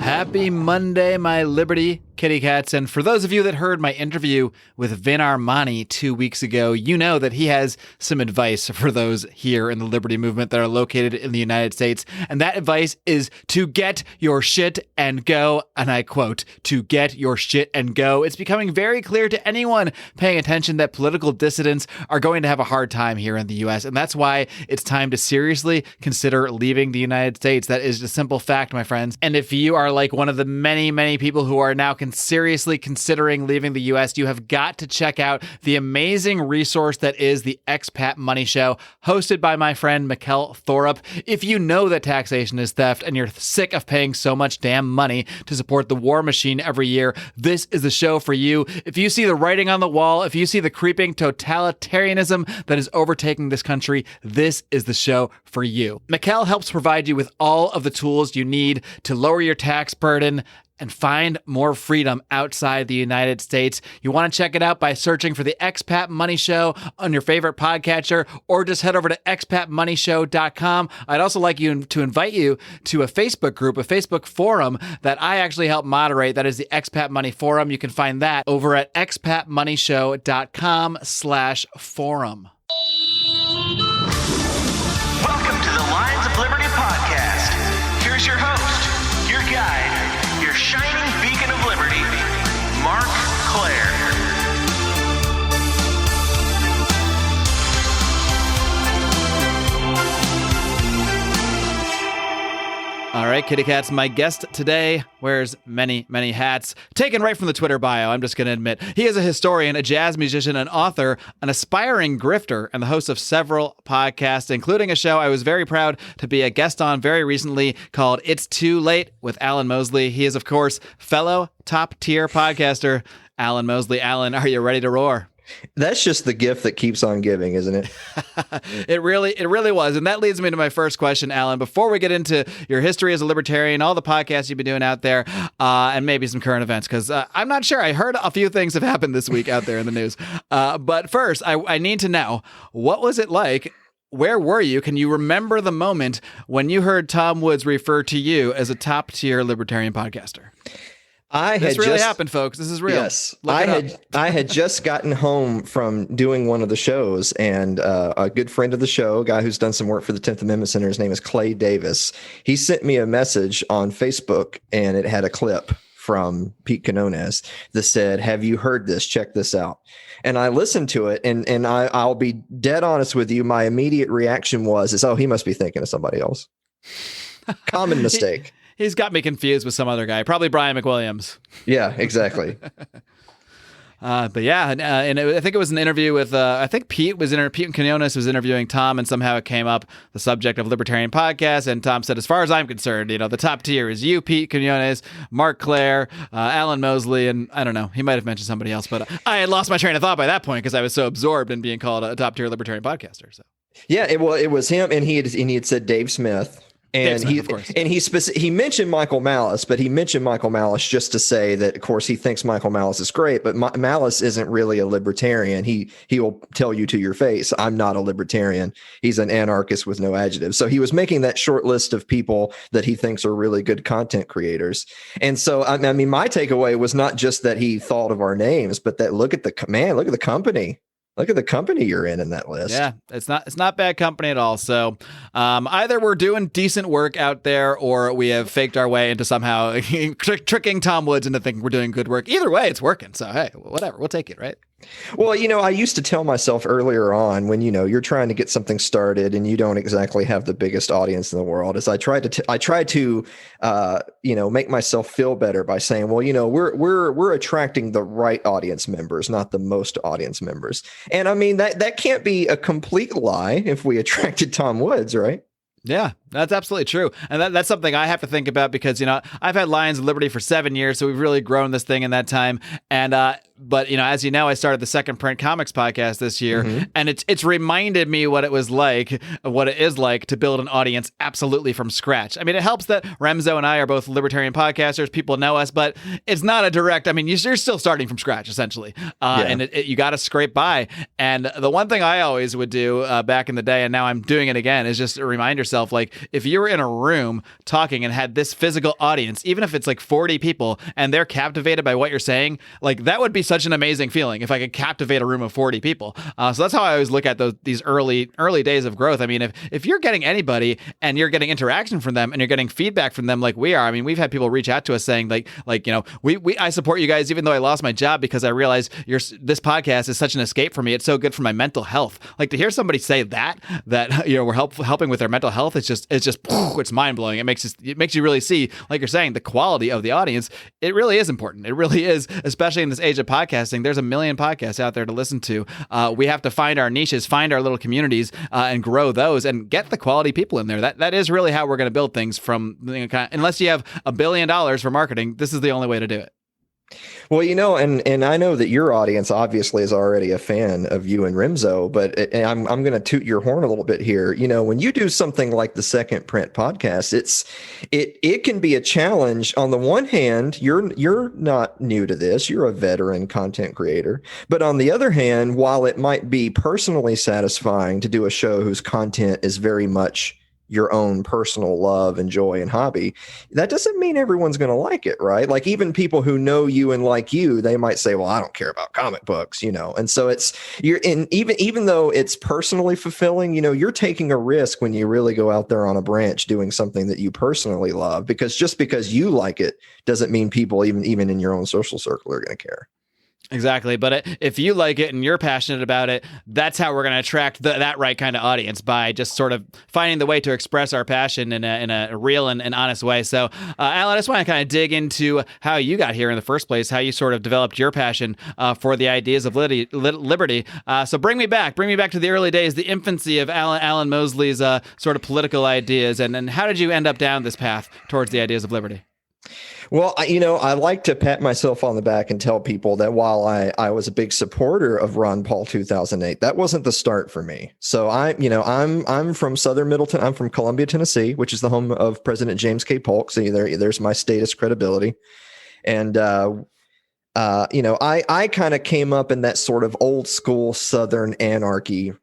Happy Monday, my Liberty kitty cats. And for those of you that heard my interview with Vin Armani 2 weeks ago, you know that he has some advice for those here in the Liberty movement that are located in the United States. And that advice is to get your shit and go. And I quote, to get your shit and go. It's becoming very clear to anyone paying attention that political dissidents are going to have a hard time here in the U.S. And that's why it's time to seriously consider leaving the United States. That is a simple fact, my friends. And if you are like one of the many, many people who are now seriously considering leaving the U.S., you have got to check out the amazing resource that is the Expat Money Show, hosted by my friend Mikkel Thorup. If you know that taxation is theft and you're sick of paying so much damn money to support the war machine every year, this is the show for you. If you see the writing on the wall, if you see the creeping totalitarianism that is overtaking this country, this is the show for you. Mikkel helps provide you with all of the tools you need to lower your tax burden and find more freedom outside the United States. You want to check it out by searching for the Expat Money Show on your favorite podcatcher, or just head over to expatmoneyshow.com. I'd also like to invite you to a Facebook group, a Facebook forum that I actually help moderate. That is the Expat Money Forum. You can find that over at expatmoneyshow.com/forum. Welcome to the Lions of Liberty podcast. Here's your host, your guide, your shining beacon of liberty, Marc Claire. All right, kitty cats, my guest today wears many, many hats, taken right from the Twitter bio, I'm just going to admit. He is a historian, a jazz musician, an author, an aspiring grifter, and the host of several podcasts, including a show I was very proud to be a guest on very recently called It's Too Late with Alan Mosley. He is, of course, fellow top-tier podcaster, Alan Mosley. Alan, are you ready to roar? That's just the gift that keeps on giving, isn't it? It really was. And that leads me to my first question, Alan. Before we get into your history as a libertarian, all the podcasts you've been doing out there, and maybe some current events, because I'm not sure. I heard a few things have happened this week out there in the news. But first, I need to know, what was it like? Where were you? Can you remember the moment when you heard Tom Woods refer to you as a top-tier libertarian podcaster? This really happened, folks. This is real. Yes, I had just gotten home from doing one of the shows, and a good friend of the show, a guy who's done some work for the 10th Amendment Center, his name is Clay Davis. He sent me a message on Facebook, and it had a clip from Pete Quinones that said, "Have you heard this? Check this out." And I listened to it, and I'll be dead honest with you. My immediate reaction was, "Oh, he must be thinking of somebody else." Common mistake. He's got me confused with some other guy, probably Brian McWilliams. Yeah, exactly. But yeah, and I think it was an interview with, I think Pete Quinones was interviewing Tom, and somehow it came up, the subject of Libertarian Podcast, and Tom said, as far as I'm concerned, the top tier is you, Pete Quinones, Marc Claire, Alan Mosley, and I don't know, he might have mentioned somebody else, but I had lost my train of thought by that point because I was so absorbed in being called a top tier Libertarian podcaster. So yeah, it was him, and he had said Dave Smith. And he mentioned Michael Malice, but he mentioned Michael Malice just to say that, of course, he thinks Michael Malice is great, but Malice isn't really a libertarian. He will tell you to your face, I'm not a libertarian. He's an anarchist with no adjective. So he was making that short list of people that he thinks are really good content creators. And so, I mean, my takeaway was not just that he thought of our names, but that look at the company. Look at the company you're in that list. Yeah, it's not bad company at all. So either we're doing decent work out there, or we have faked our way into somehow tricking Tom Woods into thinking we're doing good work. Either way, it's working. So hey, whatever, we'll take it, right? Well, I used to tell myself earlier on when, you're trying to get something started and you don't exactly have the biggest audience in the world, is I tried to make myself feel better by saying, well, we're attracting the right audience members, not the most audience members. And I mean, that can't be a complete lie if we attracted Tom Woods, right? Yeah, that's absolutely true. And that's something I have to think about because, I've had Lions of Liberty for 7 years, so we've really grown this thing in that time. And But as you know, I started the Second Print Comics podcast this year, and it's reminded me what it is like to build an audience absolutely from scratch. I mean, it helps that Remzo and I are both libertarian podcasters. People know us, but it's not a direct. I mean, you're still starting from scratch essentially, and you got to scrape by. And the one thing I always would do back in the day, and now I'm doing it again, is just remind yourself, like, if you were in a room talking and had this physical audience, even if it's like 40 people, and they're captivated by what you're saying, like, that would be such an amazing feeling if I could captivate a room of 40 people. So that's how I always look at these early days of growth. I mean, if you're getting anybody and you're getting interaction from them and you're getting feedback from them like we are, I mean, we've had people reach out to us saying I support you guys even though I lost my job because I realized this podcast is such an escape for me. It's so good for my mental health. Like, to hear somebody say that we're helping with their mental health, it's mind blowing. It makes you really see, like you're saying, the quality of the audience. It really is important. It really is, especially in this age of podcasting. There's a million podcasts out there to listen to. We have to find our niches, find our little communities, and grow those, and get the quality people in there. That is really how we're going to build things from. Unless you have $1 billion for marketing, this is the only way to do it. Well, and I know that your audience obviously is already a fan of you and Remzo, but I'm going to toot your horn a little bit here. When you do something like the Second Print podcast, it can be a challenge. On the one hand, you're not new to this; you're a veteran content creator. But on the other hand, while it might be personally satisfying to do a show whose content is very much your own personal love and joy and hobby, that doesn't mean everyone's going to like it, right? Like, even people who know you and like you, they might say, well, I don't care about comic books, and so even though it's personally fulfilling, you're taking a risk when you really go out there on a branch doing something that you personally love, because just because you like it doesn't mean people even in your own social circle are going to care. Exactly. But if you like it and you're passionate about it, that's how we're going to attract that right kind of audience, by just sort of finding the way to express our passion in a real and honest way. So, Alan, I just want to kind of dig into how you got here in the first place, how you sort of developed your passion for the ideas of liberty. So bring me back to the early days, the infancy of Alan Mosley's sort of political ideas. And how did you end up down this path towards the ideas of liberty? Well, I like to pat myself on the back and tell people that while I was a big supporter of Ron Paul 2008, that wasn't the start for me. So I'm from Southern Middleton. I'm from Columbia, Tennessee, which is the home of President James K. Polk. So there's my status credibility. And, I kind of came up in that sort of old school Southern anarchy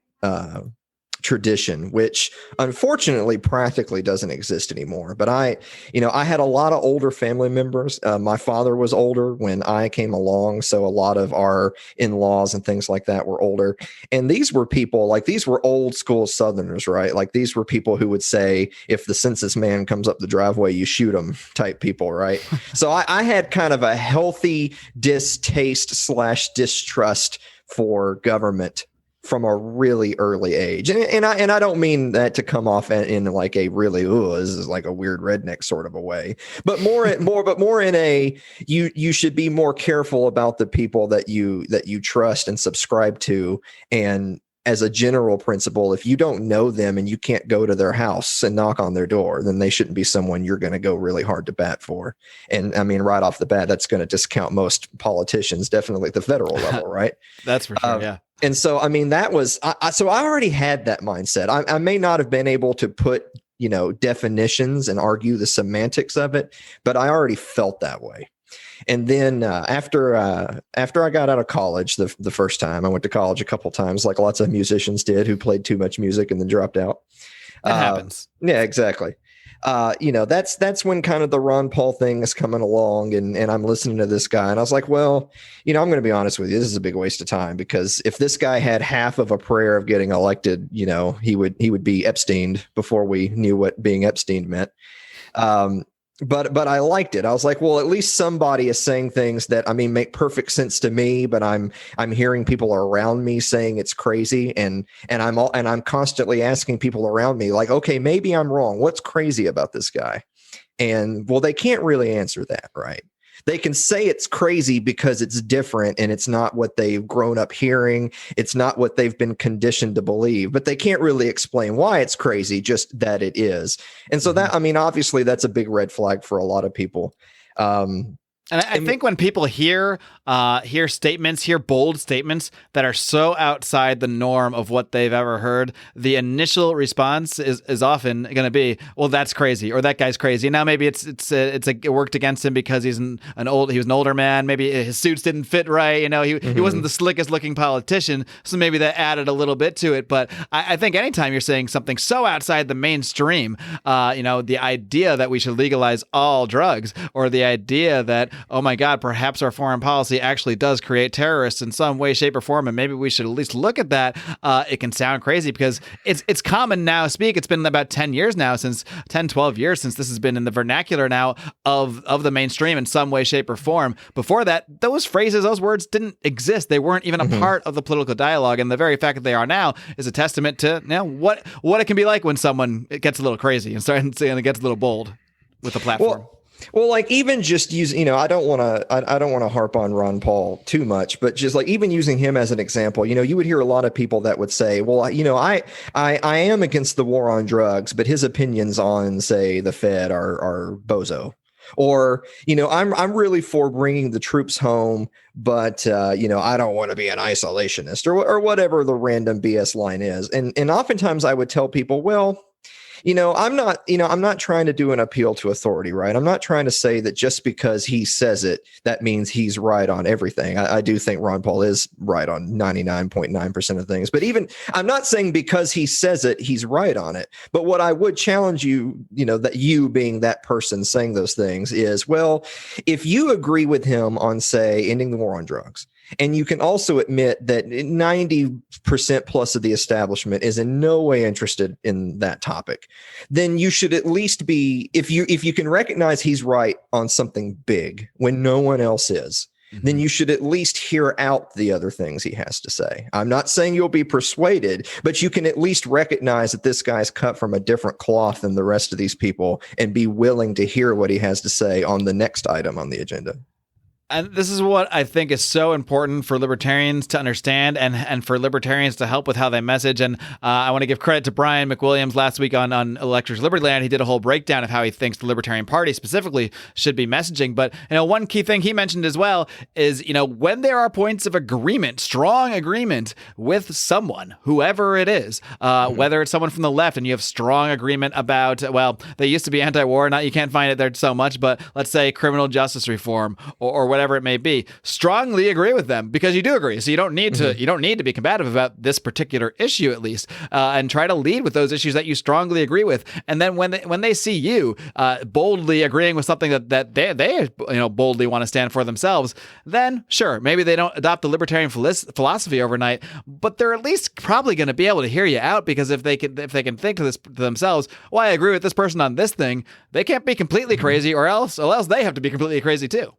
tradition, which unfortunately practically doesn't exist anymore. But I had a lot of older family members. My father was older when I came along, so a lot of our in-laws and things like that were older. And these were people, these were old school Southerners, right? Like, these were people who would say, if the census man comes up the driveway, you shoot him type people, right? So I had kind of a healthy distaste/distrust for government from a really early age. And I don't mean that to come off in like a really, this is like a weird redneck sort of a way, but more in a, you should be more careful about the people that you trust and subscribe to. And as a general principle, if you don't know them and you can't go to their house and knock on their door, then they shouldn't be someone you're going to go really hard to bat for. And I mean, right off the bat, that's going to discount most politicians, definitely at the federal level, right? That's for sure. Yeah. And so, I mean, that was, so I already had that mindset. I may not have been able to put, definitions and argue the semantics of it, but I already felt that way. And then after I got out of college, the first time I went to college a couple times, like lots of musicians did, who played too much music and then dropped out. That happens. Yeah, exactly. That's when kind of the Ron Paul thing is coming along, and I'm listening to this guy, and I was like, well, I'm going to be honest with you, this is a big waste of time, because if this guy had half of a prayer of getting elected, he would be Epsteined before we knew what being Epstein meant. But I liked it. I was like, well, at least somebody is saying things that, I mean, make perfect sense to me, but I'm hearing people around me saying it's crazy. And I'm constantly asking people around me, like, okay, maybe I'm wrong. What's crazy about this guy? And well, they can't really answer that, right? They can say it's crazy because it's different and it's not what they've grown up hearing. It's not what they've been conditioned to believe, but they can't really explain why it's crazy, just that it is. And so that, I mean, obviously that's a big red flag for a lot of people. And I think when people hear statements, hear bold statements that are so outside the norm of what they've ever heard, the initial response is often going to be, "Well, that's crazy," or "That guy's crazy." Now maybe it worked against him because he was an older man. Maybe his suits didn't fit right. He wasn't the slickest looking politician, so maybe that added a little bit to it. But I think anytime you're saying something so outside the mainstream, the idea that we should legalize all drugs, or the idea that, oh my God, perhaps our foreign policy actually does create terrorists in some way, shape, or form, and maybe we should at least look at that. It can sound crazy because it's common now speak. It's been about 12 years since this has been in the vernacular now of the mainstream in some way, shape, or form. Before that, those phrases, those words didn't exist. They weren't even a part of the political dialogue, and the very fact that they are now is a testament to what it can be like when someone gets a little crazy and gets a little bold with a platform. Well, like even just using, I don't want to harp on Ron Paul too much, but just like even using him as an example, you would hear a lot of people that would say, well, I am against the war on drugs, but his opinions on, say, the Fed are bozo. Or, I'm really for bringing the troops home, but, I don't want to be an isolationist or whatever the random BS line is. And oftentimes I would tell people, well, I'm not trying to do an appeal to authority, right? I'm not trying to say that just because he says it, that means he's right on everything. I do think Ron Paul is right on 99.9% of things, but even I'm not saying because he says it, he's right on it. But what I would challenge you, that you being that person saying those things is, well, if you agree with him on, say, ending the war on drugs, and you can also admit that 90% plus of the establishment is in no way interested in that topic, then you should at least be, if you can recognize he's right on something big when no one else is, then you should at least hear out the other things he has to say. I'm not saying you'll be persuaded, but you can at least recognize that this guy's cut from a different cloth than the rest of these people and be willing to hear what he has to say on the next item on the agenda. And this is what I think is so important for libertarians to understand and for libertarians to help with how they message. And I want to give credit to Brian McWilliams last week on Electors Liberty Land. He did a whole breakdown of how he thinks the Libertarian Party specifically should be messaging. But one key thing he mentioned as well is, when there are points of agreement, strong agreement with someone, whoever it is, whether it's someone from the left and you have strong agreement about, well, they used to be anti-war, now you can't find it there so much, but let's say criminal justice reform or whatever it may be, strongly agree with them because you do agree. So you don't need to be combative about this particular issue, at least, and try to lead with those issues that you strongly agree with. And then when they see you boldly agreeing with something that they boldly want to stand for themselves, then sure, maybe they don't adopt the libertarian philosophy overnight, but they're at least probably going to be able to hear you out, because if they can think to themselves, well, I agree with this person on this thing, they can't be completely crazy, or else they have to be completely crazy too.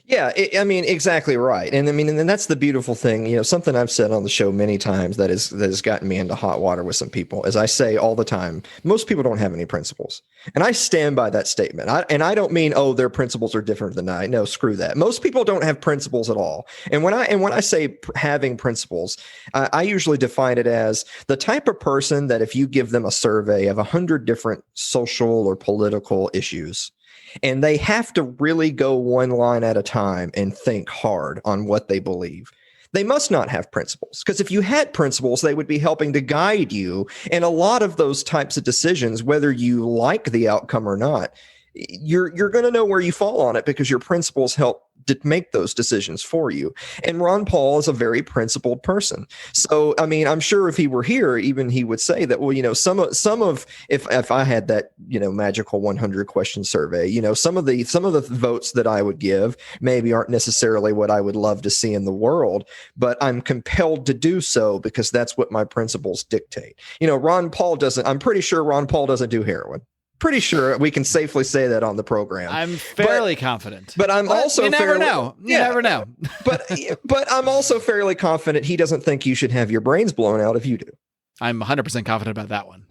Yeah, exactly right. And and that's the beautiful thing, something I've said on the show many times that has gotten me into hot water with some people, as I say all the time, most people don't have any principles. And I stand by that statement. I don't mean, oh, their principles are different than I. No, screw that. Most people don't have principles at all. And when I say having principles, I usually define it as the type of person that if you give them a survey of 100 different social or political issues, and they have to really go one line at a time and think hard on what they believe, they must not have principles. Because if you had principles, they would be helping to guide you in a lot of those types of decisions, whether you like the outcome or not. You're going to know where you fall on it because your principles help to make those decisions for you. And Ron Paul is a very principled person. So, I'm sure if he were here, even he would say that, well, some of if I had that, magical 100 question survey, some of the votes that I would give maybe aren't necessarily what I would love to see in the world, but I'm compelled to do so because that's what my principles dictate. I'm pretty sure Ron Paul doesn't do heroin. Pretty sure we can safely say that on the program. I'm fairly confident. But I'm also you never know. You never know. but I'm also fairly confident he doesn't think you should have your brains blown out if you do. I'm 100% confident about that one.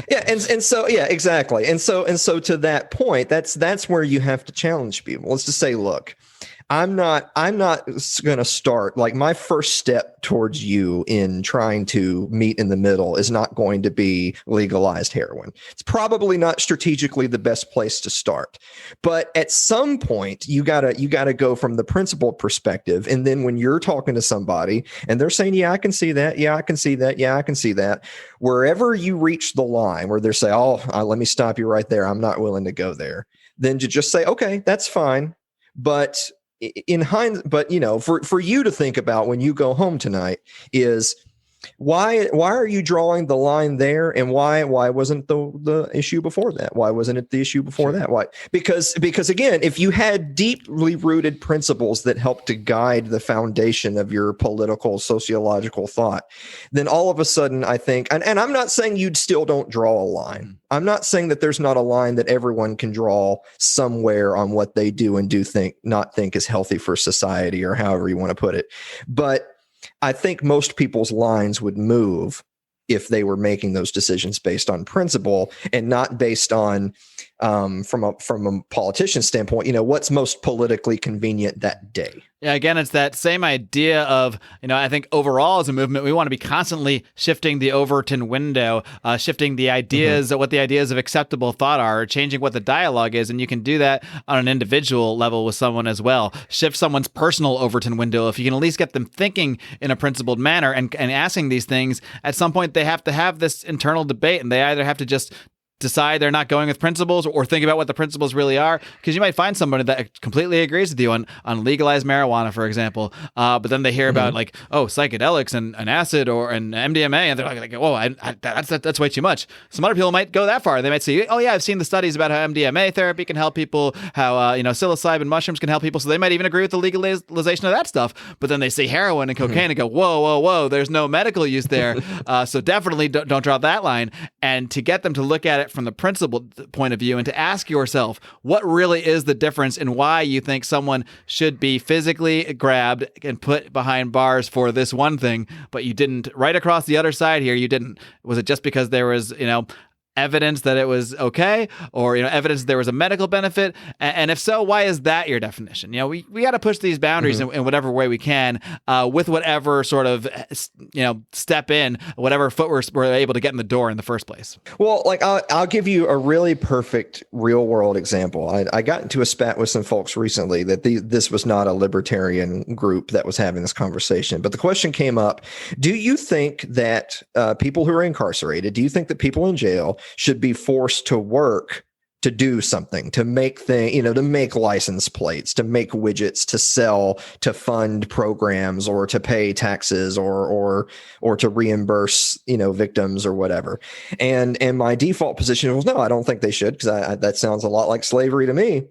Exactly. And so to that point, that's where you have to challenge people. Let's just say, look, I'm not going to start, like, my first step towards you in trying to meet in the middle is not going to be legalized heroin. It's probably not strategically the best place to start. But at some point you got to go from the principled perspective. And then when you're talking to somebody and they're saying, yeah, I can see that. Yeah, I can see that. Yeah, I can see that. Wherever you reach the line where they're saying, let me stop you right there. I'm not willing to go there. Then to just say, okay, that's fine. But for you to think about when you go home tonight is why are you drawing the line there, and why wasn't the issue before that? Why wasn't it the issue before that? Why? Because again, if you had deeply rooted principles that help to guide the foundation of your political, sociological thought, then all of a sudden I think, and I'm not saying you still don't draw a line. I'm not saying that there's not a line that everyone can draw somewhere on what they do and not think is healthy for society, or however you want to put it. But I think most people's lines would move if they were making those decisions based on principle and not based on, from a politician's standpoint, what's most politically convenient that day. Yeah, again, it's that same idea of, I think overall as a movement, we want to be constantly shifting the Overton window, shifting the ideas, what the ideas of acceptable thought are, changing what the dialogue is. And you can do that on an individual level with someone as well. Shift someone's personal Overton window. If you can at least get them thinking in a principled manner and asking these things, at some point they have to have this internal debate, and they either have to just decide they're not going with principles or think about what the principles really are, because you might find somebody that completely agrees with you on legalized marijuana, for example, but then they hear about psychedelics and acid and MDMA, and they're like whoa, that's way too much. Some other people might go that far. They might say, oh yeah, I've seen the studies about how MDMA therapy can help people, how psilocybin mushrooms can help people, so they might even agree with the legalization of that stuff. But then they see heroin and cocaine and go, whoa, there's no medical use there. So definitely don't draw that line. And to get them to look at it from the principled point of view and to ask yourself what really is the difference in why you think someone should be physically grabbed and put behind bars for this one thing, but you didn't right across the other side here. You didn't. Was it just because there was, evidence that it was okay, or evidence there was a medical benefit? And if so, why is that your definition? We got to push these boundaries in whatever way we can, with whatever sort of step in, whatever foot we're able to get in the door in the first place. Well, like I'll give you a really perfect real world example. I got into a spat with some folks recently that this was not a libertarian group that was having this conversation, but the question came up: do you think that people who are incarcerated, do you think that people in jail should be forced to work to do something, to make to make license plates, to make widgets, to sell, to fund programs, or to pay taxes, or to reimburse, victims or whatever? And my default position was, no, I don't think they should, because that sounds a lot like slavery to me.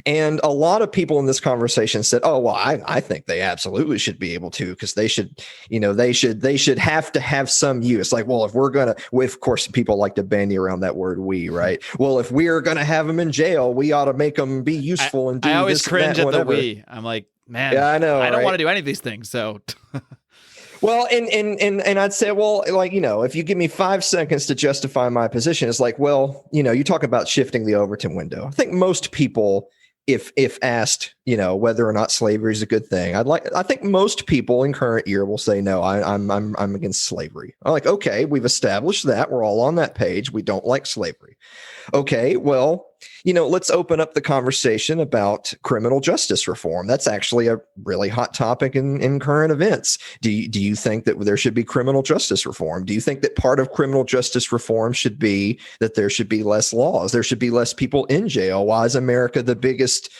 And a lot of people in this conversation said, oh, well, I think they absolutely should be able to, because they should have to have some use. Like, well, of course, people like to bandy around that word "we," right? Well, if we're going to have them in jail, we ought to make them be useful and do this. I always cringe that, at the "we." I'm like, man, yeah, I know. I don't want to do any of these things. So. Well, and I'd say, well, if you give me 5 seconds to justify my position, it's like, well, you talk about shifting the Overton window. I think most people, if asked, whether or not slavery is a good thing, I think most people in current year will say, no, I'm against slavery. I'm like, okay, we've established that. We're all on that page. We don't like slavery. Okay, well, let's open up the conversation about criminal justice reform. That's actually a really hot topic in current events. Do you think that there should be criminal justice reform? Do you think that part of criminal justice reform should be that there should be less laws? There should be less people in jail? Why is America the biggest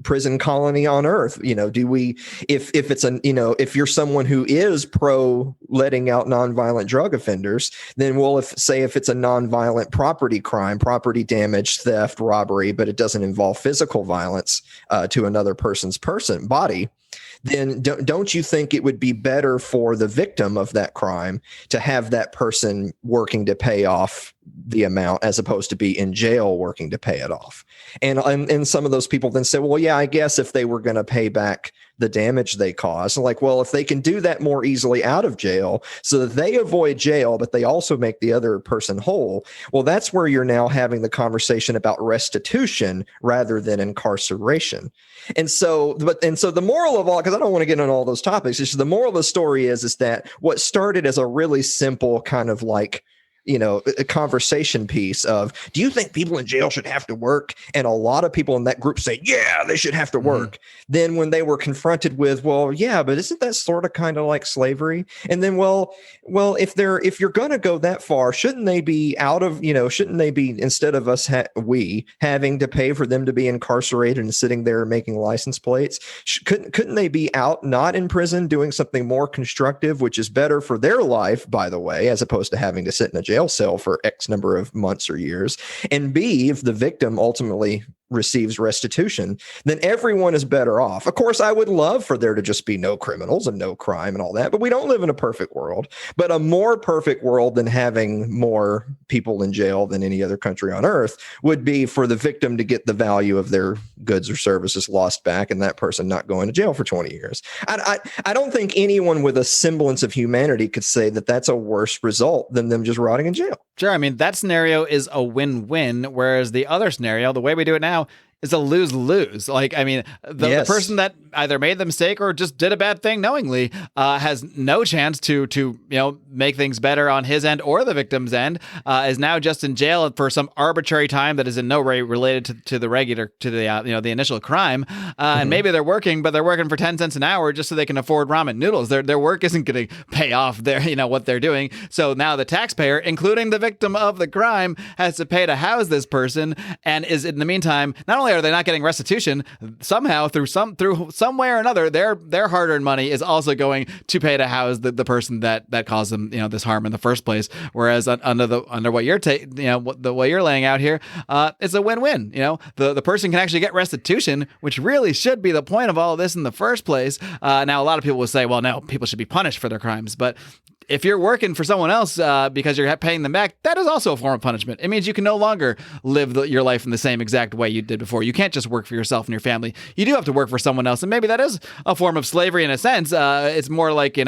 prison colony on earth? Do we, if it's if you're someone who is pro letting out nonviolent drug offenders, then if it's a nonviolent property crime, property damage, theft, robbery, but it doesn't involve physical violence to another person's body, then don't you think it would be better for the victim of that crime to have that person working to pay off the amount as opposed to be in jail working to pay it off? And some of those people then say, well, yeah, I guess if they were going to pay back the damage they caused, like, well, if they can do that more easily out of jail so that they avoid jail, but they also make the other person whole, well, that's where you're now having the conversation about restitution rather than incarceration. And so the moral of all, because I don't want to get on all those topics, it's just the moral of the story is that what started as a really simple kind of like, a conversation piece of, do you think people in jail should have to work? And a lot of people in that group say, yeah, they should have to work. Then when they were confronted with, well, yeah, but isn't that sort of kind of like slavery? And then, well, if you're going to go that far, shouldn't they be instead of us, having to pay for them to be incarcerated and sitting there making license plates? Couldn't they be out, not in prison, doing something more constructive, which is better for their life, by the way, as opposed to having to sit in a jail cell for X number of months or years? And B, if the victim ultimately receives restitution, then everyone is better off. Of course, I would love for there to just be no criminals and no crime and all that, but we don't live in a perfect world. But a more perfect world than having more people in jail than any other country on earth would be for the victim to get the value of their goods or services lost back and that person not going to jail for 20 years. I don't think anyone with a semblance of humanity could say that that's a worse result than them just rotting in jail. Sure. I mean, that scenario is a win-win, whereas the other scenario, the way we do it now, is a lose-lose. Like, I mean, the person that either made the mistake or just did a bad thing knowingly has no chance to make things better on his end or the victim's end, is now just in jail for some arbitrary time that is in no way related to the initial crime. And maybe they're working, but they're working for 10 cents an hour just so they can afford ramen noodles. Their work isn't going to pay off what they're doing. So now the taxpayer, including the victim of the crime, has to pay to house this person, and is in the meantime, not only are they not getting restitution, somehow through some way or another, their hard-earned money is also going to pay to house the person that caused them this harm in the first place. Whereas under what you're the way you're laying out here, it's a win-win. The person can actually get restitution, which really should be the point of all of this in the first place. Now a lot of people will say, well, no, people should be punished for their crimes, but if you're working for someone else because you're paying them back, that is also a form of punishment. It means you can no longer live your life in the same exact way you did before. You can't just work for yourself and your family. You do have to work for someone else. And maybe that is a form of slavery in a sense. It's more like,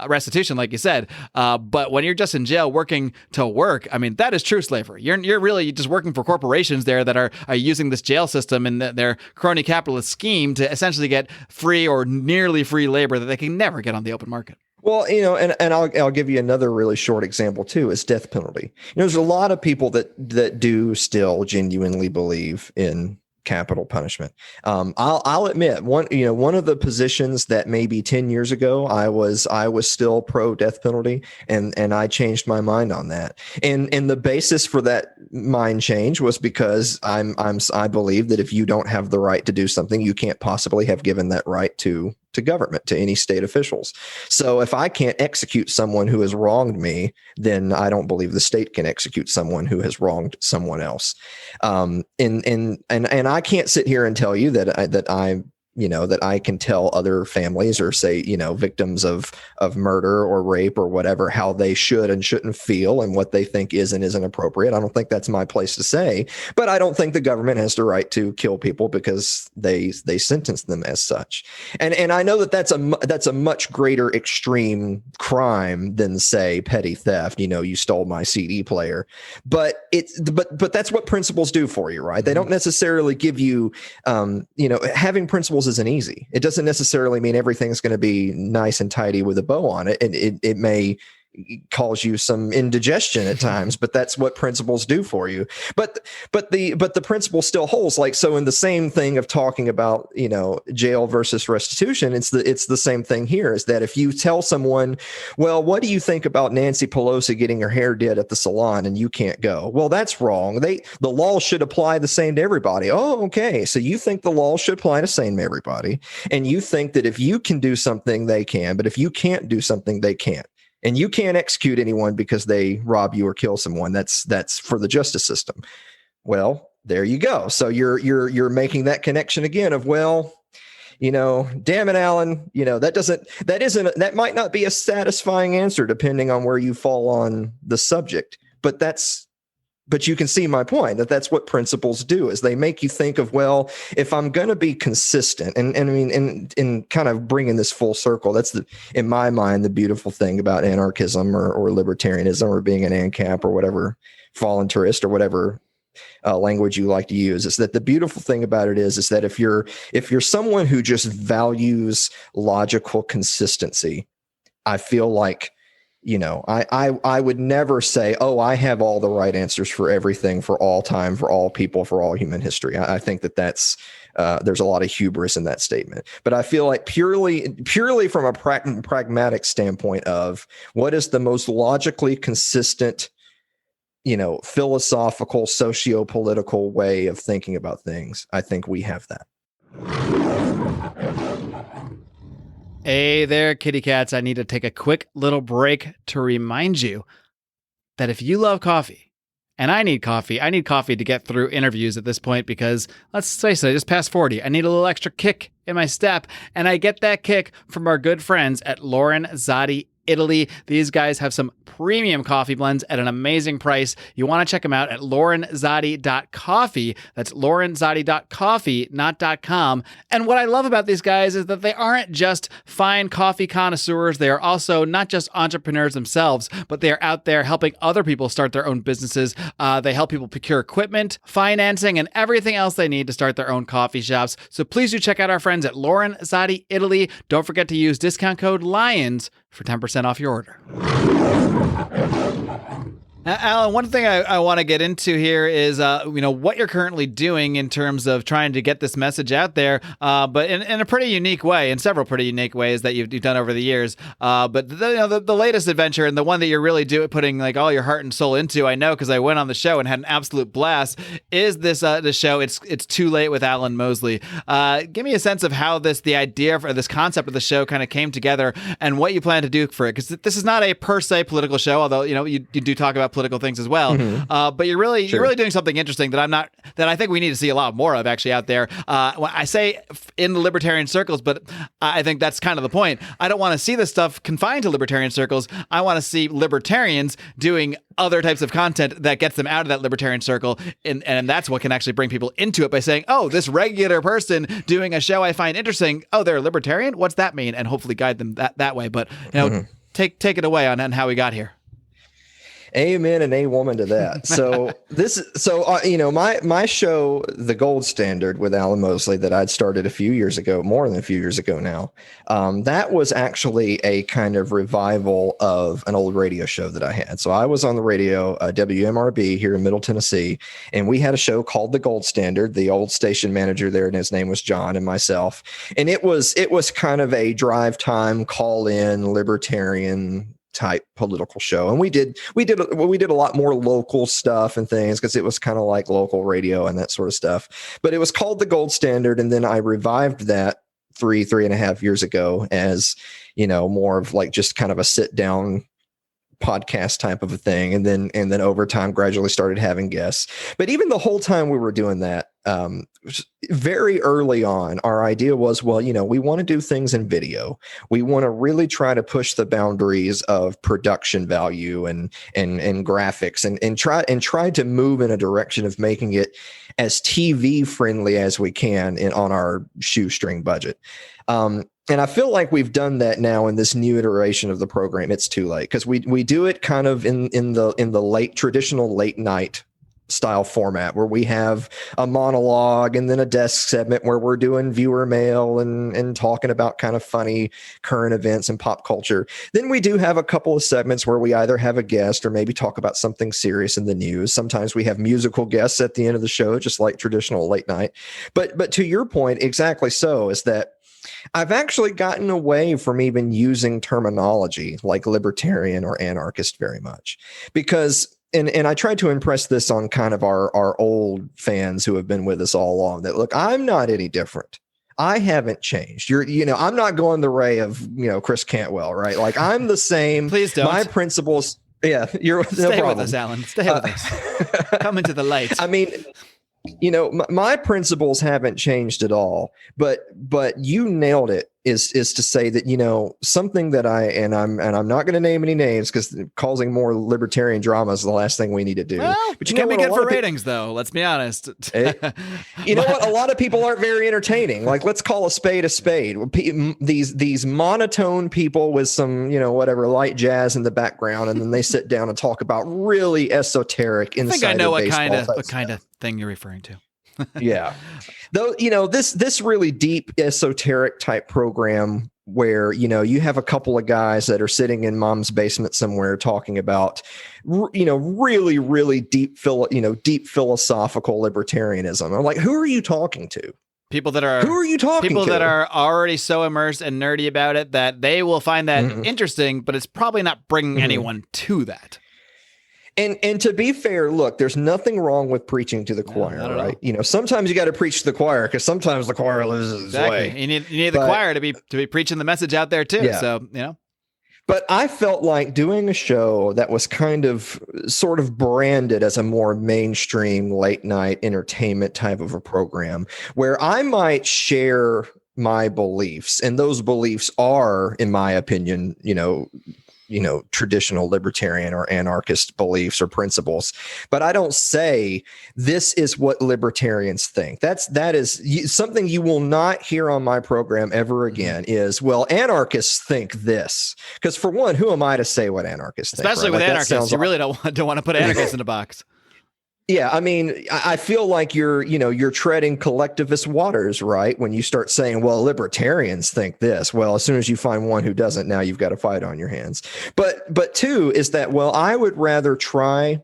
restitution, like you said. But when you're just in jail working to work, I mean, that is true slavery. You're really just working for corporations there that are using this jail system and their crony capitalist scheme to essentially get free or nearly free labor that they can never get on the open market. Well, and I'll give you another really short example too, is death penalty. There's a lot of people that do still genuinely believe in capital punishment. I'll admit one of the positions that maybe 10 years ago I was still pro death penalty, and I changed my mind on that. And the basis for that mind change was because I believe that if you don't have the right to do something, you can't possibly have given that right to government, to any state officials. So if I can't execute someone who has wronged me, then I don't believe the state can execute someone who has wronged someone else. And I can't sit here and tell you that I can tell other families or say, victims of murder or rape or whatever, how they should and shouldn't feel and what they think is and isn't appropriate. I don't think that's my place to say, but I don't think the government has the right to kill people because they sentence them as such. And I know that that's a much greater extreme crime than, say, petty theft. You stole my CD player, but that's what principles do for you, right? They don't necessarily give you, having principles isn't easy. It doesn't necessarily mean everything's going to be nice and tidy with a bow on it. And it may cause you some indigestion at times, but that's what principles do for you. But the principle still holds. Like, so in the same thing of talking about, jail versus restitution, it's the same thing here, is that if you tell someone, well, what do you think about Nancy Pelosi getting her hair did at the salon and you can't go? Well, that's wrong. The law should apply the same to everybody. Oh, okay. So you think the law should apply the same to everybody. And you think that if you can do something, they can, but if you can't do something, they can't. And you can't execute anyone because they rob you or kill someone. That's for the justice system. Well, there you go. So you're making that connection again of, well, damn it, Alan, that might not be a satisfying answer depending on where you fall on the subject. But you can see my point, that's what principles do, is they make you think of, well, if I'm going to be consistent, and I mean, in kind of bringing this full circle, that's in my mind, the beautiful thing about anarchism or libertarianism or being an ANCAP or whatever, voluntarist or whatever language you like to use, is that the beautiful thing about it is that if you're someone who just values logical consistency, I feel like, I would never say, oh, I have all the right answers for everything, for all time, for all people, for all human history. I think that's there's a lot of hubris in that statement. But I feel like purely from a pragmatic standpoint of what is the most logically consistent, philosophical, socio-political way of thinking about things, I think we have that. Hey there, kitty cats. I need to take a quick little break to remind you that if you love coffee, and I need coffee to get through interviews at this point because, let's face it, I just passed 40. I need a little extra kick in my step, and I get that kick from our good friends at Lorenzotti Italy. These guys have some premium coffee blends at an amazing price. You want to check them out at lorenzotti.coffee. That's lorenzotti.coffee, not .com. And what I love about these guys is that they aren't just fine coffee connoisseurs. They are also not just entrepreneurs themselves, but they are out there helping other people start their own businesses. They help people procure equipment, financing, and everything else they need to start their own coffee shops. So please do check out our friends at Lorenzotti Italy. Don't forget to use discount code LIONS for 10% off your order. Now, Alan, one thing I want to get into here is, what you're currently doing in terms of trying to get this message out there, but in a pretty unique way, in several pretty unique ways that you've done over the years. But the latest adventure, and the one that you're really putting like all your heart and soul into, I know because I went on the show and had an absolute blast, is this the show It's Too Late with Alan Mosley. Give me a sense of how the idea for this concept of the show kind of came together and what you plan to do for it, because this is not a per se political show, although you do talk about political things as well. Mm-hmm. But you're really doing something interesting that I think we need to see a lot more of actually out there. When I say in the libertarian circles, but I think that's kind of the point. I don't want to see this stuff confined to libertarian circles. I want to see libertarians doing other types of content that gets them out of that libertarian circle. And that's what can actually bring people into it by saying, oh, this regular person doing a show I find interesting. Oh, they're a libertarian? What's that mean? And hopefully guide them that way. But mm-hmm. take it away on how we got here. Amen and a woman to that. My show, The Gold Standard with Alan Mosley, that I'd started a few years ago, more than a few years ago now, that was actually a kind of revival of an old radio show that I had. So I was on the radio, WMRB here in Middle Tennessee, and we had a show called The Gold Standard. The old station manager there, and his name was John, and myself. And it was kind of a drive time, call in, libertarian type political show. And we did a lot more local stuff and things because it was kind of like local radio and that sort of stuff. But it was called The Gold Standard. And then I revived that three and a half years ago as, more of like just kind of a sit down podcast type of a thing. And then over time gradually started having guests. But even the whole time we were doing that, very early on, our idea was, well, we want to do things in video. We want to really try to push the boundaries of production value and graphics and try to move in a direction of making it as TV friendly as we can on our shoestring budget. And I feel like we've done that now in this new iteration of the program. It's Too Late, because we do it kind of in the traditional late night style format, where we have a monologue and then a desk segment where we're doing viewer mail and talking about kind of funny current events and pop culture. Then we do have a couple of segments where we either have a guest or maybe talk about something serious in the news. Sometimes we have musical guests at the end of the show, just like traditional late night. But to your point, exactly so, is that I've actually gotten away from even using terminology like libertarian or anarchist very much, because and I tried to impress this on kind of our old fans who have been with us all along, that, look, I'm not any different. I haven't changed. I'm not going the way of, Chris Cantwell, right? Like, I'm the same. Please don't. My principles. Yeah. Stay with us, Alan. Stay with us. Come into the light. I mean, my principles haven't changed at all, but you nailed it, is to say that, something that I'm not going to name any names because causing more libertarian drama is the last thing we need to do. Well, but it can be good for ratings, though. Let's be honest. You know what? A lot of people aren't very entertaining. Like, let's call a spade a spade. These monotone people with some, whatever, light jazz in the background, and then they sit down and talk about really esoteric insider baseball. I think I know what kind of thing you're referring to. Yeah. Though, this really deep esoteric type program where, you have a couple of guys that are sitting in mom's basement somewhere talking about, really, really deep philosophical libertarianism. I'm like, who are you talking to? Who are you talking to? People that are already so immersed and nerdy about it that they will find that interesting, but it's probably not bringing anyone to that. And to be fair, look, there's nothing wrong with preaching to the choir, right? Sometimes you got to preach to the choir because sometimes the choir loses its way. You need the choir to be preaching the message out there too. Yeah. So, But I felt like doing a show that was kind of sort of branded as a more mainstream late night entertainment type of a program where I might share my beliefs, and those beliefs are, in my opinion, traditional libertarian or anarchist beliefs or principles, but I don't say this is what libertarians think. That is something you will not hear on my program ever again is, well, anarchists think this. Because for one, who am I to say what anarchists think? Especially with anarchists, you really don't want to put anarchists in a box. Yeah, I mean, I feel like you're treading collectivist waters, right? When you start saying, well, libertarians think this. Well, as soon as you find one who doesn't, now you've got a fight on your hands. But two is that, well, I would rather try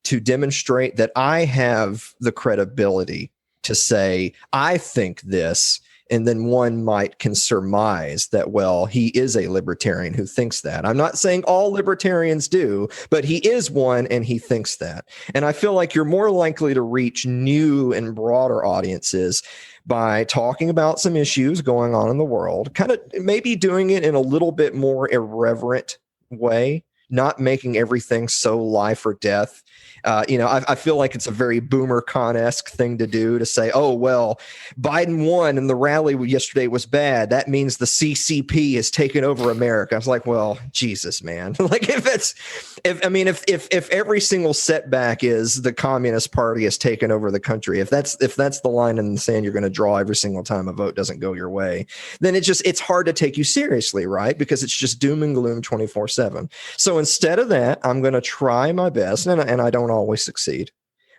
to demonstrate that I have the credibility to say, I think this. And then one might can surmise that, well, he is a libertarian who thinks that. I'm not saying all libertarians do, but he is one and he thinks that. And I feel like you're more likely to reach new and broader audiences by talking about some issues going on in the world, kind of maybe doing it in a little bit more irreverent way, not making everything so life or death. I feel like it's a very boomer con-esque thing to do, to say, oh, well, Biden won and the rally yesterday was bad. That means the CCP has taken over America. I was like, well, Jesus, man. Like if every single setback is the Communist Party has taken over the country, if that's the line in the sand you're going to draw every single time a vote doesn't go your way, then it's hard to take you seriously, right? Because it's just doom and gloom 24/7. So instead of that, I'm going to try my best, and I don't always succeed,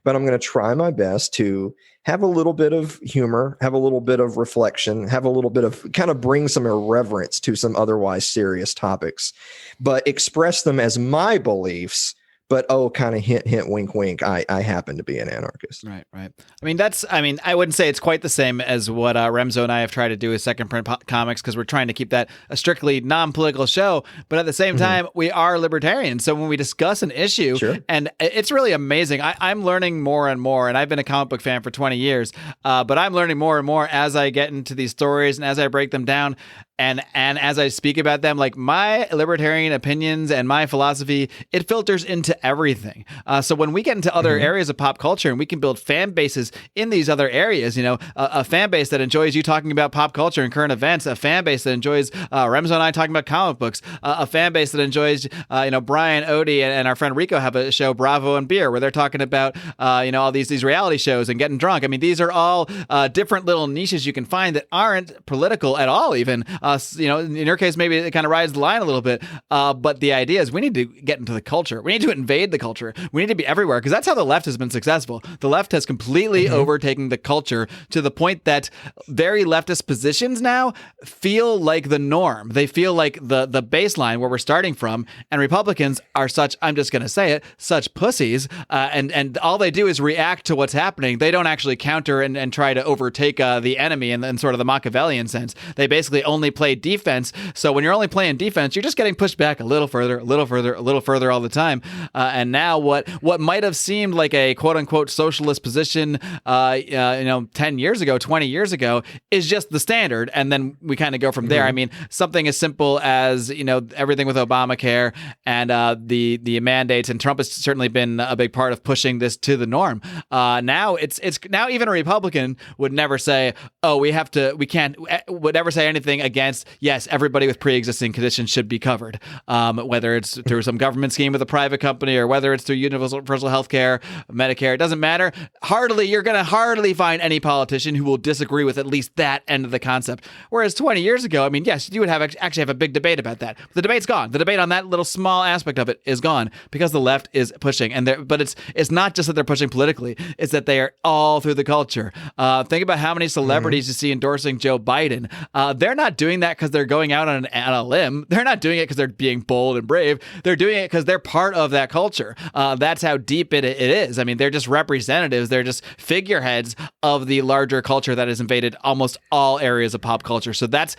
but I'm going to try my best to have a little bit of humor, have a little bit of reflection, have a little bit of kind of bring some irreverence to some otherwise serious topics, but express them as my beliefs. But kind of hint, hint, wink, wink. I happen to be an anarchist. Right. I wouldn't say it's quite the same as what Remzo and I have tried to do with Second Print Comics, because we're trying to keep that a strictly non-political show. But at the same time, we are libertarians. So when we discuss an issue, and it's really amazing. I'm learning more and more, and I've been a comic book fan for 20 years. But I'm learning more and more as I get into these stories and as I break them down. And as I speak about them, like my libertarian opinions and my philosophy, it filters into everything. So when we get into other areas of pop culture and we can build fan bases in these other areas, a fan base that enjoys you talking about pop culture and current events, a fan base that enjoys Remzo and I talking about comic books, a fan base that enjoys, Brian, Odie, and our friend Rico have a show, Bravo and Beer, where they're talking about, all these reality shows and getting drunk. I mean, these are all different little niches you can find that aren't political at all, even. In your case, maybe it kind of rides the line a little bit. But the idea is we need to get into the culture. We need to invade the culture. We need to be everywhere, because that's how the left has been successful. The left has completely overtaken the culture to the point that very leftist positions now feel like the norm. They feel like the baseline where we're starting from. And Republicans are such, I'm just going to say it, such pussies. And all they do is react to what's happening. They don't actually counter and try to overtake the enemy in sort of the Machiavellian sense. They basically only play play defense. So when you're only playing defense, you're just getting pushed back a little further, a little further, a little further all the time. And now what might have seemed like a quote unquote socialist position, 10 years ago, 20 years ago, is just the standard. And then we kind of go from there. I mean, something as simple as, everything with Obamacare and the mandates, and Trump has certainly been a big part of pushing this to the norm. Now it's now even a Republican would never say, would never say anything against, yes, everybody with pre-existing conditions should be covered, whether it's through some government scheme with a private company or whether it's through universal health care, Medicare. It doesn't matter. You're going to hardly find any politician who will disagree with at least that end of the concept. Whereas 20 years ago, I mean, yes, you would actually have a big debate about that. But the debate's gone. The debate on that little small aspect of it is gone because the left is pushing. But it's not just that they're pushing politically. It's that they are all through the culture. Think about how many celebrities you see endorsing Joe Biden. They're not doing that because they're going out on a limb. They're not doing it because they're being bold and brave. They're doing it because they're part of that culture. That's how deep it is. I mean, they're just representatives. They're just figureheads of the larger culture that has invaded almost all areas of pop culture. So that's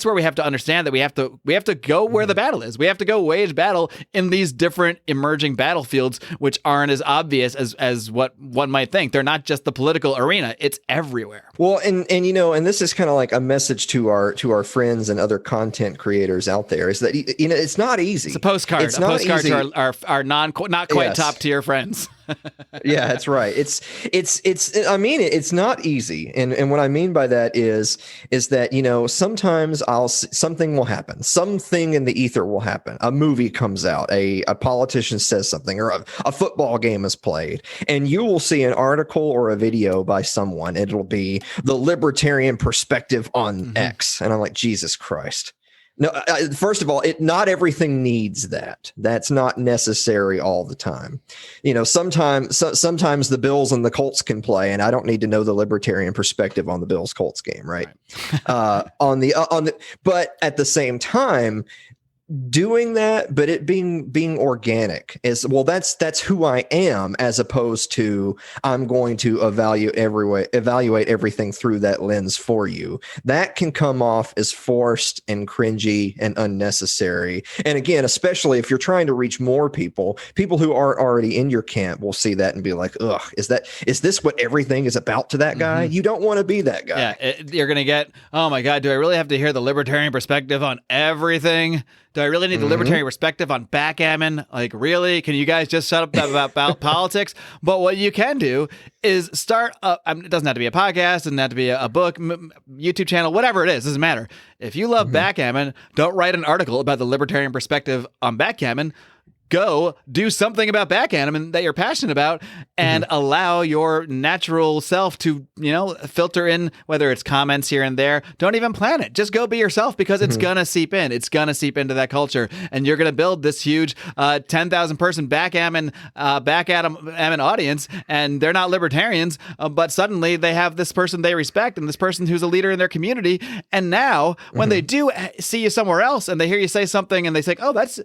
where we have to understand that we have to go where the battle is. We have to go wage battle in these different emerging battlefields, which aren't as obvious as what one might think. They're not just the political arena. It's everywhere. Well, and this is kind of like a message to our friends and other content creators out there, is that it's not easy. It's a postcard. It's not easy. To our not quite top tier friends. Yeah, that's right. I mean, it's not easy. And what I mean by that is that, sometimes something will happen. Something in the ether will happen. A movie comes out, a politician says something, or a football game is played, and you will see an article or a video by someone. It'll be the libertarian perspective on X. And I'm like, Jesus Christ. No, first of all, not everything needs that. That's not necessary all the time. Sometimes the Bills and the Colts can play, and I don't need to know the libertarian perspective on the Bills Colts game, right? But at the same time, doing that, but it being organic is, well, that's who I am, as opposed to I'm going to evaluate everything through that lens for you. That can come off as forced and cringy and unnecessary. And again, especially if you're trying to reach more people who aren't already in your camp will see that and be like, ugh, is this what everything is about to that guy? You don't want to be that guy. Yeah, you're going to get, oh my God, do I really have to hear the libertarian perspective on everything? Do I really need the libertarian perspective on backgammon? Like, really? Can you guys just shut up about politics? But what you can do is start it doesn't have to be a podcast, it doesn't have to be a book, YouTube channel, whatever it is, doesn't matter. If you love backgammon, don't write an article about the libertarian perspective on backgammon. Go do something about backgammon that you're passionate about and allow your natural self to, filter in, whether it's comments here and there. Don't even plan it. Just go be yourself, because it's going to seep in. It's going to seep into that culture, and you're going to build this huge 10,000 person backgammon audience, and they're not libertarians, but suddenly they have this person they respect and this person who's a leader in their community. And now when they do see you somewhere else and they hear you say something and they say, oh, that's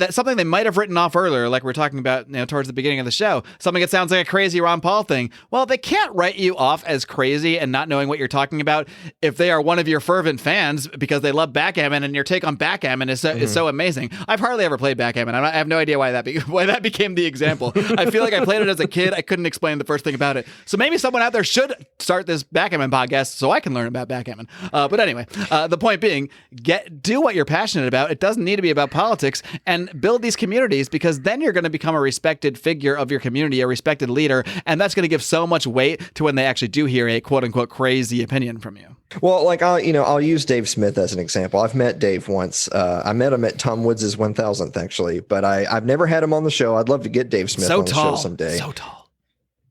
something they might have written off earlier, like we're talking about towards the beginning of the show, something that sounds like a crazy Ron Paul thing. Well, they can't write you off as crazy and not knowing what you're talking about if they are one of your fervent fans because they love backgammon and your take on backgammon is so amazing. I've hardly ever played backgammon. I have no idea why that became the example. I feel like I played it as a kid. I couldn't explain the first thing about it. So maybe someone out there should start this backgammon podcast so I can learn about backgammon. But anyway, the point being, do what you're passionate about. It doesn't need to be about politics, and build these communities, because then you're going to become a respected figure of your community, a respected leader, and that's going to give so much weight to when they actually do hear a quote unquote crazy opinion from you. Well, like I'll use Dave Smith as an example. I've met Dave once. I met him at Tom Woods' 1000th actually, but I've never had him on the show. I'd love to get Dave Smith on the show someday. So tall.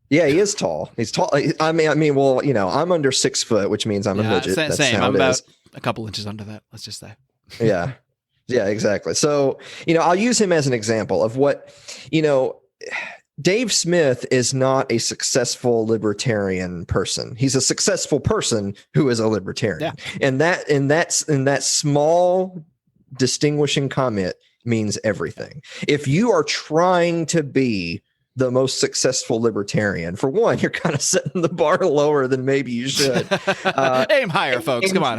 Yeah, he is tall. He's tall. I mean, well, I'm under 6 foot, which means I'm a midget. Same. I'm about a couple inches under that, let's just say. Yeah. Yeah, exactly. So, I'll use him as an example of what, Dave Smith is not a successful libertarian person. He's a successful person who is a libertarian. Yeah. And that small distinguishing comment means everything. If you are trying to be the most successful libertarian, for one, you're kind of setting the bar lower than maybe you should. Aim higher, folks. Come on.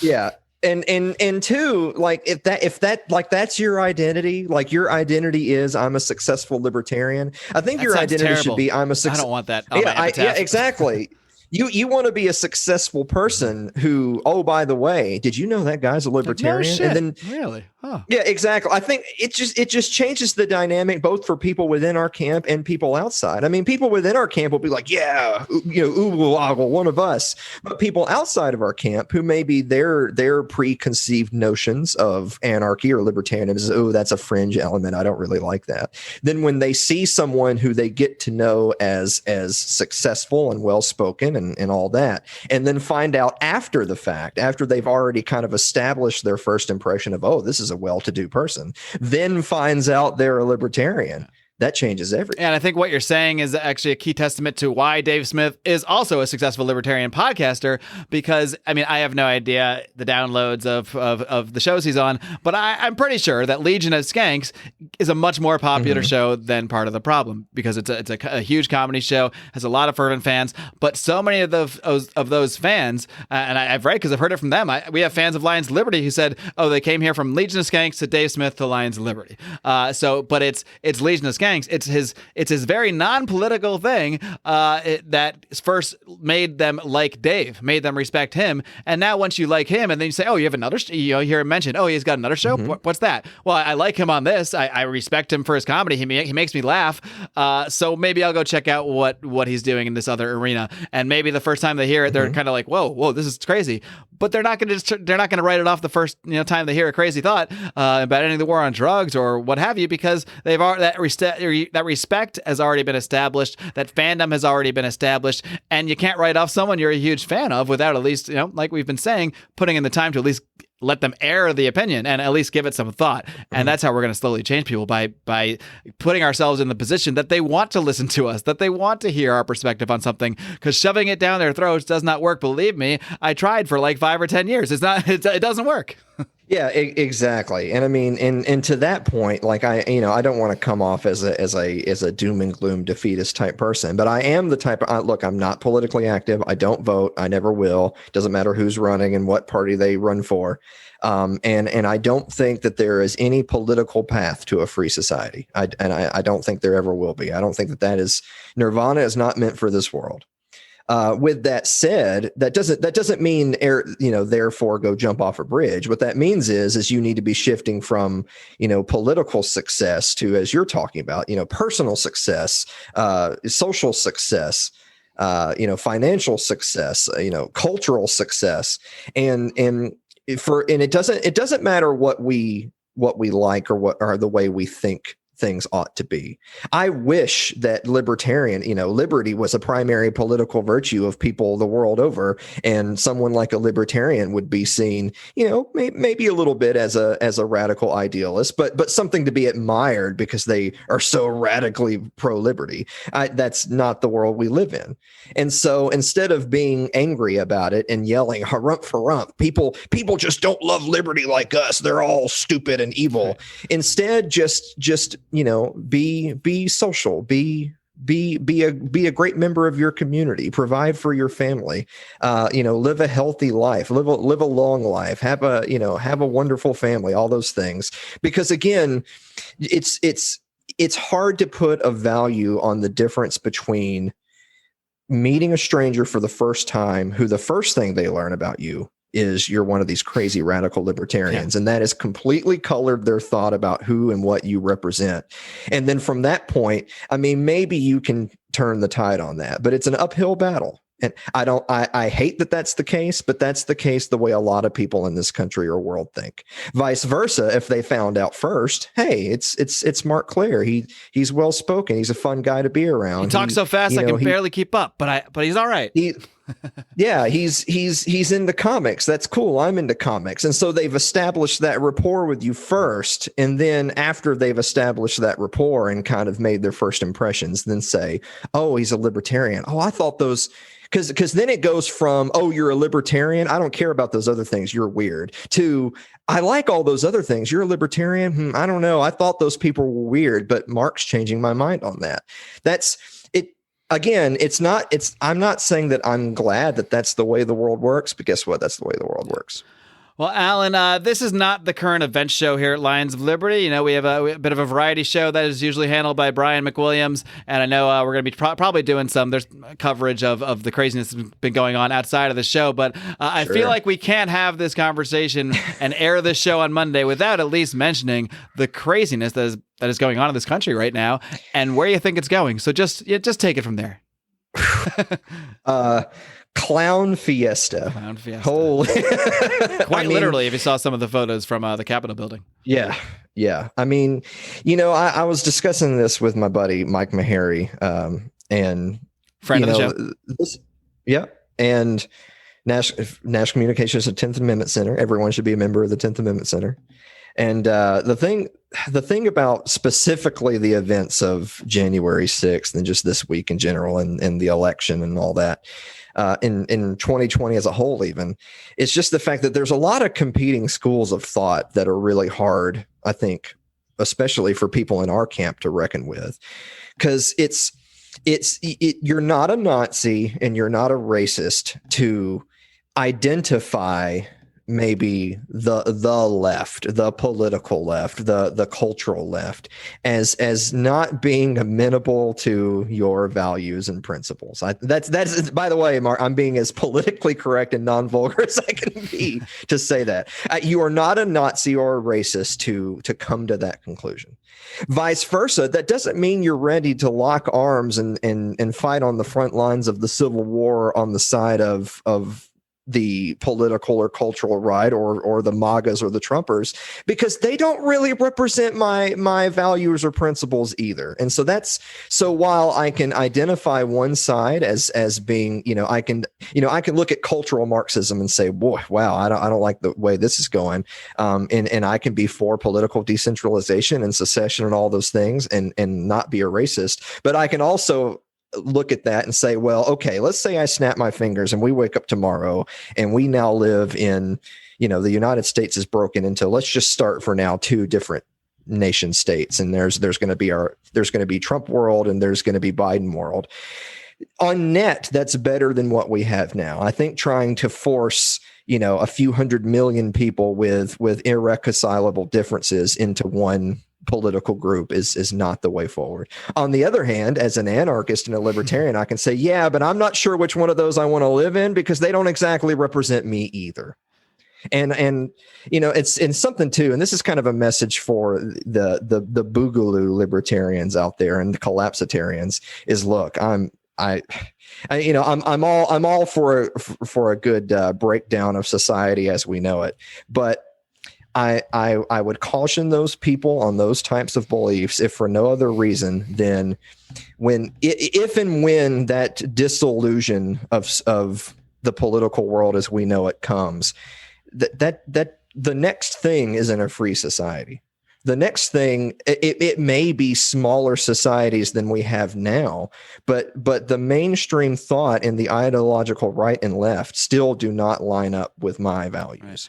Yeah. And two, like if that like that's your identity, like your identity is I'm a successful libertarian. I think your identity should be I'm a I don't want that. Yeah, exactly. You want to be a successful person who, oh, by the way, did you know that guy's a libertarian? No shit. And then really? Huh. Yeah, exactly. I think it just changes the dynamic both for people within our camp and people outside. I mean, people within our camp will be like, yeah, oogle ogle, one of us. But people outside of our camp who maybe their preconceived notions of anarchy or libertarianism is, oh, that's a fringe element. I don't really like that. Then when they see someone who they get to know as successful and well-spoken and all that, and then find out after the fact, after they've already kind of established their first impression of, oh, this is a well-to-do person, then finds out they're a libertarian. That changes everything. And I think what you're saying is actually a key testament to why Dave Smith is also a successful libertarian podcaster, because, I mean, I have no idea the downloads of the shows he's on, but I'm pretty sure that Legion of Skanks is a much more popular show than Part of the Problem, because it's a huge comedy show, has a lot of fervent fans, but so many of those fans, and I've read, because I've heard it from them, we have fans of Lions of Liberty who said, oh, they came here from Legion of Skanks to Dave Smith to Lions of Liberty. But it's Legion of Skanks. It's his very non-political thing that first made them like Dave, made them respect him. And now once you like him, and then you say, oh, you have another, you hear him mention, oh, he's got another show. What's that? Well, I like him on this. I respect him for his comedy. He makes me laugh. So maybe I'll go check out what he's doing in this other arena. And maybe the first time they hear it, they're kind of like, whoa, this is crazy. But they're not going to write it off the first time they hear a crazy thought about ending the war on drugs or what have you, because they've that respect has already been established, that fandom has already been established, and you can't write off someone you're a huge fan of without at least, like we've been saying, putting in the time to at least let them air the opinion and at least give it some thought. And that's how we're going to slowly change people, by putting ourselves in the position that they want to listen to us, that they want to hear our perspective on something, because shoving it down their throats does not work. Believe me, I tried for like 5 or 10 years. It doesn't work. Yeah, exactly. And I mean, and to that point, like I don't want to come off as a doom and gloom defeatist type person, but I am the type of, look, I'm not politically active. I don't vote. I never will. Doesn't matter who's running and what party they run for. And I don't think that there is any political path to a free society. I don't think there ever will be. I don't think that is, nirvana is not meant for this world. With that said, that doesn't mean therefore go jump off a bridge. What that means is you need to be shifting from, political success to, as you're talking about, personal success, social success, financial success, cultural success. And it doesn't matter what we like or the way we think things ought to be. I wish that liberty was a primary political virtue of people the world over, and someone like a libertarian would be seen, maybe a little bit as a radical idealist, but something to be admired because they are so radically pro-liberty. That's not the world we live in. And so instead of being angry about it and yelling harump for rump, people just don't love liberty like us, they're all stupid and evil. Instead, just be social, be a great member of your community, provide for your family, live a healthy life, live a long life, have a wonderful family, all those things. Because again, it's hard to put a value on the difference between meeting a stranger for the first time, who the first thing they learn about you is you're one of these crazy radical libertarians. And that has completely colored their thought about who and what you represent. And then from that point, I mean, maybe you can turn the tide on that, but it's an uphill battle. And I hate that that's the case, but that's the case the way a lot of people in this country or world think. Vice versa, if they found out first, hey, it's Marc Clair. He's well spoken. He's a fun guy to be around. He talks so fast I can barely keep up, but he's all right. Yeah, he's into comics. That's cool. I'm into comics. And so they've established that rapport with you first. And then after they've established that rapport and kind of made their first impressions, then say, oh, he's a libertarian. Oh, I thought those, because then it goes from, oh, you're a libertarian, I don't care about those other things, you're weird, to I like all those other things, you're a libertarian. I don't know. I thought those people were weird, but Mark's changing my mind on that. That's it. Again, I'm not saying that I'm glad that that's the way the world works, but guess what? That's the way the world works. Well, Alan, this is not the current event show here at Lions of Liberty. You know, we have a bit of a variety show that is usually handled by Brian McWilliams, and I know we're going to be probably doing there's coverage of the craziness that's been going on outside of the show, but I feel like we can't have this conversation and air this show on Monday without at least mentioning the craziness that is going on in this country right now and where you think it's going. So just take it from there. Clown fiesta. Holy. Quite literally, if you saw some of the photos from the Capitol building. Yeah. I mean, I was discussing this with my buddy, Mike Meharry, and friend of the show. And National Communications is a 10th Amendment Center. Everyone should be a member of the 10th Amendment Center. And the thing about specifically the events of January 6th and just this week in general and the election and all that, in 2020 as a whole, even, it's just the fact that there's a lot of competing schools of thought that are really hard, I think, especially for people in our camp to reckon with, because you're not a Nazi and you're not a racist to identify maybe the left, the political left, the cultural left as not being amenable to your values and principles. That's by the way, Mark, I'm being as politically correct and non-vulgar as I can be to say that. You are not a Nazi or a racist to come to that conclusion. Vice versa, that doesn't mean you're ready to lock arms and fight on the front lines of the Civil War on the side of the political or cultural right or the MAGAs or the Trumpers, because they don't really represent my values or principles either. And so while I can identify one side as being, I can look at cultural Marxism and say, boy, wow, I don't like the way this is going. And I can be for political decentralization and secession and all those things and not be a racist, but I can also look at that and say, well, okay, let's say I snap my fingers and we wake up tomorrow and we now live in, the United States is broken into, let's just start for now, 2 different nation states. And there's going to be Trump world and there's going to be Biden world. On net, that's better than what we have now. I think trying to force, a few 100 million people with irreconcilable differences into one political group is not the way forward. On the other hand, as an anarchist and a libertarian, I can say, yeah, but I'm not sure which one of those I want to live in because they don't exactly represent me either. And it's something too, and this is kind of a message for the boogaloo libertarians out there and the collapsitarians is, look, I'm all for a good breakdown of society as we know it, but I would caution those people on those types of beliefs, if for no other reason than if and when that disillusion of the political world as we know it comes, that the next thing isn't a free society. The next thing, it may be smaller societies than we have now, but the mainstream thought in the ideological right and left still do not line up with my values. Right.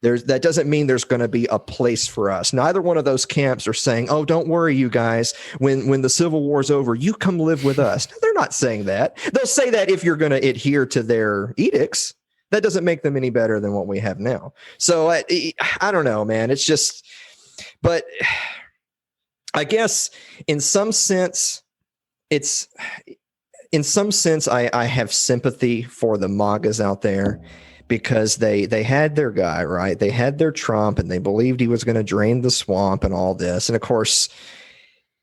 That doesn't mean there's going to be a place for us. Neither one of those camps are saying, oh, don't worry, you guys, when the Civil War is over, you come live with us. No, they're not saying that. They'll say that if you're going to adhere to their edicts. That doesn't make them any better than what we have now. So I don't know, man. It's just, but I guess in some sense, I have sympathy for the MAGAs out there. Because they had their guy, right? They had their Trump and they believed he was going to drain the swamp and all this. And of course,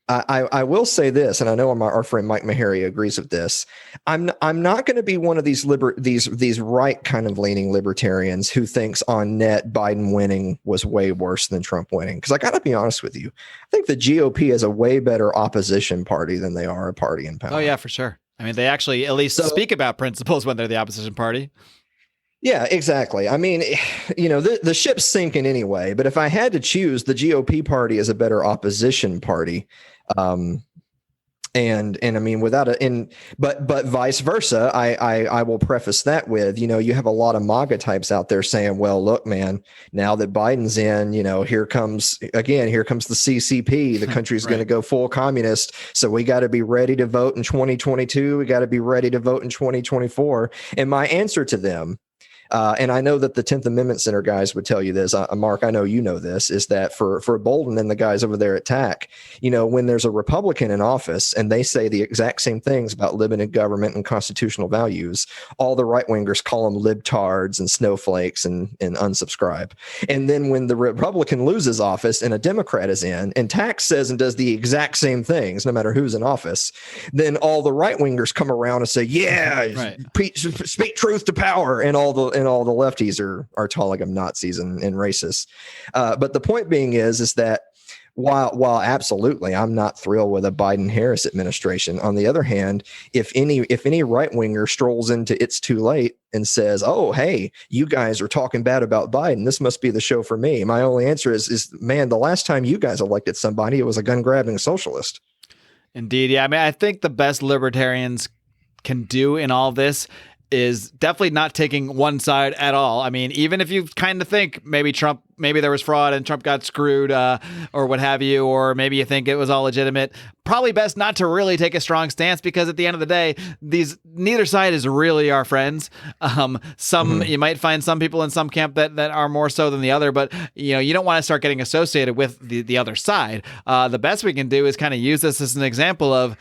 I will say this, and I know our friend Mike Meharry agrees with this. I'm not going to be one of these right kind of leaning libertarians who thinks on net Biden winning was way worse than Trump winning. Because I got to be honest with you, I think the GOP is a way better opposition party than they are a party in power. Oh yeah, for sure. I mean, they actually at least speak about principles when they're the opposition party. Yeah, exactly. I mean, the ship's sinking anyway, but if I had to choose, the GOP party is a better opposition party. And I mean, but vice versa, I will preface that with, you have a lot of MAGA types out there saying, well, look, man, now that Biden's in, here comes the CCP, the country's right. going to go full communist. So we got to be ready to vote in 2022. We got to be ready to vote in 2024. And my answer to them, And I know that the 10th Amendment Center guys would tell you this. Mark, I know you know this, is that for Bolden and the guys over there at TAC, when there's a Republican in office and they say the exact same things about limited government and constitutional values, all the right-wingers call them libtards and snowflakes and unsubscribe. And then when the Republican loses office and a Democrat is in, and TAC says and does the exact same things, no matter who's in office, then all the right-wingers come around and say, yeah, speak truth to power, and all the lefties are calling them Nazis and racists. But the point being is that while absolutely I'm not thrilled with a Biden-Harris administration, on the other hand, if any right-winger strolls into It's Too Late and says, oh, hey, you guys are talking bad about Biden, this must be the show for me, my only answer is man, the last time you guys elected somebody, it was a gun-grabbing socialist. Indeed. Yeah. I mean, I think the best libertarians can do in all this is definitely not taking one side at all. I mean, even if you kind of think maybe there was fraud and Trump got screwed or what have you, or maybe you think it was all legitimate, probably best not to really take a strong stance, because at the end of the day, neither side is really our friends. You might find some people in some camp that are more so than the other, but you don't want to start getting associated with the other side. The best we can do is kind of use this as an example of,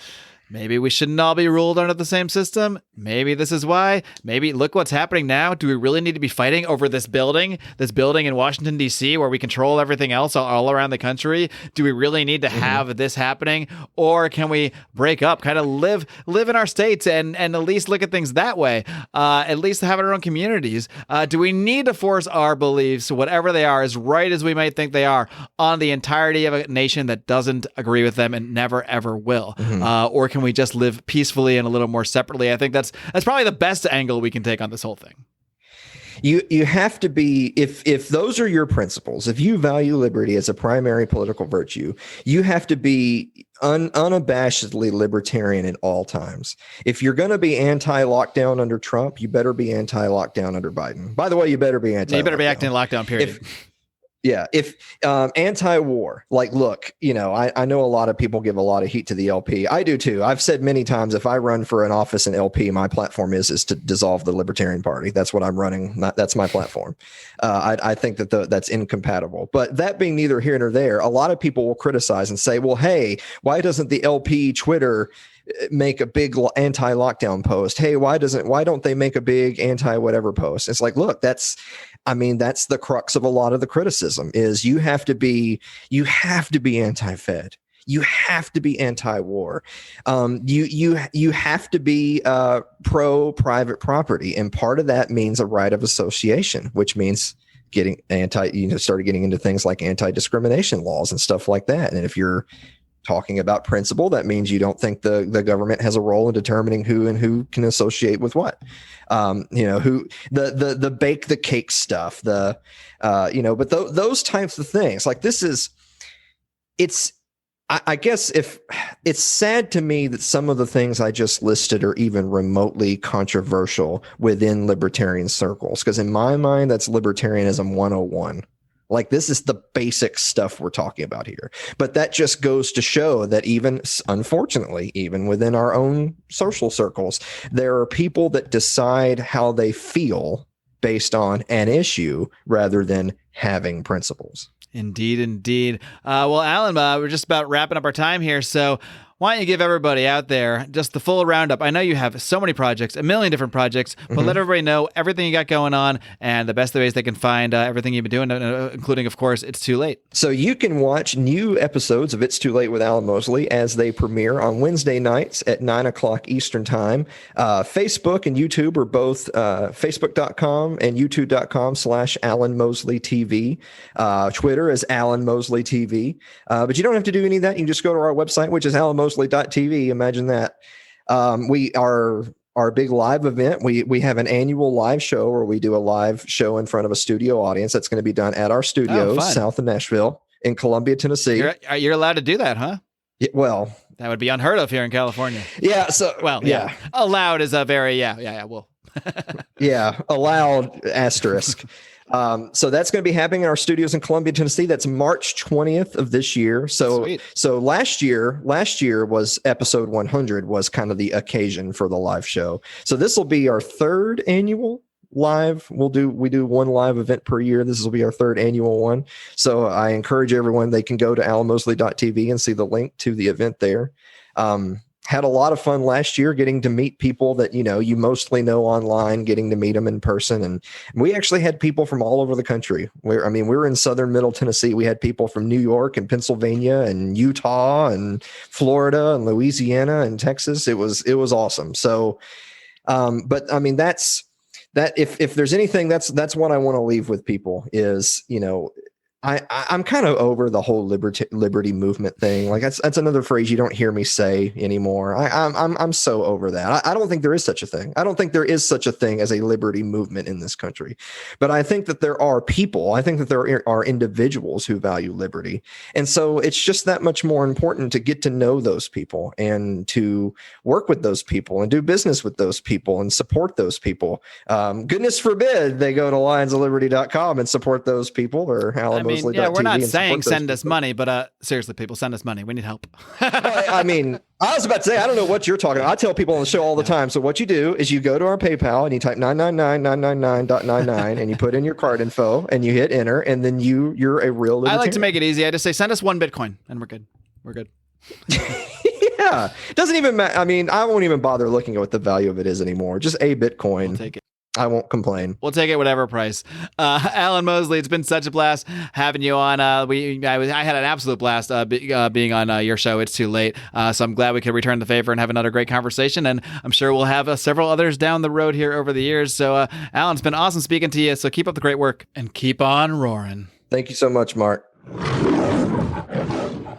maybe we shouldn't all be ruled under the same system. Maybe this is why. Maybe look what's happening now. Do we really need to be fighting over this building in Washington, D.C., where we control everything else all around the country? Do we really need to have this happening? Or can we break up, kind of live in our states and at least look at things that way? At least have our own communities. Do we need to force our beliefs, whatever they are, as right as we might think they are, on the entirety of a nation that doesn't agree with them and never, ever will? Or can we just live peacefully and a little more separately? I think that's probably the best angle we can take on this whole thing. You have to be, if those are your principles, if you value liberty as a primary political virtue, you have to be unabashedly libertarian at all times. If you're going to be anti-lockdown under Trump, you better be anti-lockdown under Biden. By the way, you better be anti-lockdown. You better be acting in lockdown, period. If anti-war, like, look, I know a lot of people give a lot of heat to the LP. I do too. I've said many times, if I run for an office in LP, my platform is to dissolve the Libertarian Party. That's what I'm running. That's my platform. I think that's incompatible. But that being neither here nor there, a lot of people will criticize and say, well, hey, why doesn't the LP Twitter make a big anti-lockdown post? Hey, why don't they make a big anti-whatever post? It's like, look, that's the crux of a lot of the criticism is you have to be anti-Fed. You have to be anti-war. You have to be pro private property. And part of that means a right of association, which means started getting into things like anti-discrimination laws and stuff like that. And if you're talking about principle, that means you don't think the government has a role in determining who can associate with what. Who the bake the cake stuff, but those types of things, like I guess if it's sad to me that some of the things I just listed are even remotely controversial within libertarian circles, because in my mind, that's libertarianism 101. Like, this is the basic stuff we're talking about here. But that just goes to show that unfortunately, even within our own social circles, there are people that decide how they feel based on an issue rather than having principles. Indeed. Well, Alan, we're just about wrapping up our time here. So why don't you give everybody out there just the full roundup? I know you have so many projects, a million different projects, but let everybody know everything you got going on and the best ways they can find everything you've been doing, including, of course, It's Too Late. So you can watch new episodes of It's Too Late with Alan Mosley as they premiere on Wednesday nights at 9:00 Eastern Time. Facebook and YouTube are both facebook.com and youtube.com/Alan Mosley TV. Twitter is Alan Mosley TV. But you don't have to do any of that. You can just go to our website, which is alanmosley.tv. Imagine that. We are our big live event. We have an annual live show where we do a live show in front of a studio audience. That's going to be done at our studios south of Nashville in Columbia, Tennessee. You're allowed to do that, huh? Yeah, well, that would be unheard of here in California. Yeah. So, well, yeah. Allowed is a very, well, yeah. Allowed asterisk. So that's going to be happening in our studios in Columbia, Tennessee. That's March 20th of this year. So, Sweet. So last year was episode 100 was kind of the occasion for the live show. So this will be our third annual live. We do one live event per year. This will be our third annual one. So I encourage everyone, they can go to alanmosley.tv and see the link to the event there. Had a lot of fun last year getting to meet people that, you mostly know online, getting to meet them in person. And we actually had people from all over the country. We were in southern middle Tennessee. We had people from New York and Pennsylvania and Utah and Florida and Louisiana and Texas. It was awesome. So, but I mean, that's that. If there's anything, that's what I want to leave with people is, I'm kind of over the whole liberty movement thing. Like that's another phrase you don't hear me say anymore. I'm so over that. I don't think there is such a thing. I don't think there is such a thing as a liberty movement in this country. But I think that there are people. I think that there are individuals who value liberty, and so it's just that much more important to get to know those people and to work with those people and do business with those people and support those people. Goodness forbid they go to lionsofliberty.com and support those people or Alan. Yeah, we're not saying send us money, but seriously, people, send us money. We need help. I was about to say, I don't know what you're talking about. I tell people on the show all the time. So what you do is you go to our PayPal and you type 999,999.99 and you put in your card info and you hit enter, and then you're a real libertarian. I like to make it easy. I just say, send us 1 Bitcoin and we're good. We're good. Yeah. It doesn't even matter. I won't even bother looking at what the value of it is anymore. Just a Bitcoin. We'll take it. I won't complain. We'll take it whatever price. Alan Mosley, it's been such a blast having you on. I had an absolute blast being on your show. It's Too Late. So I'm glad we could return the favor and have another great conversation. And I'm sure we'll have several others down the road here over the years. So Alan, it's been awesome speaking to you. So keep up the great work and keep on roaring. Thank you so much, Mark.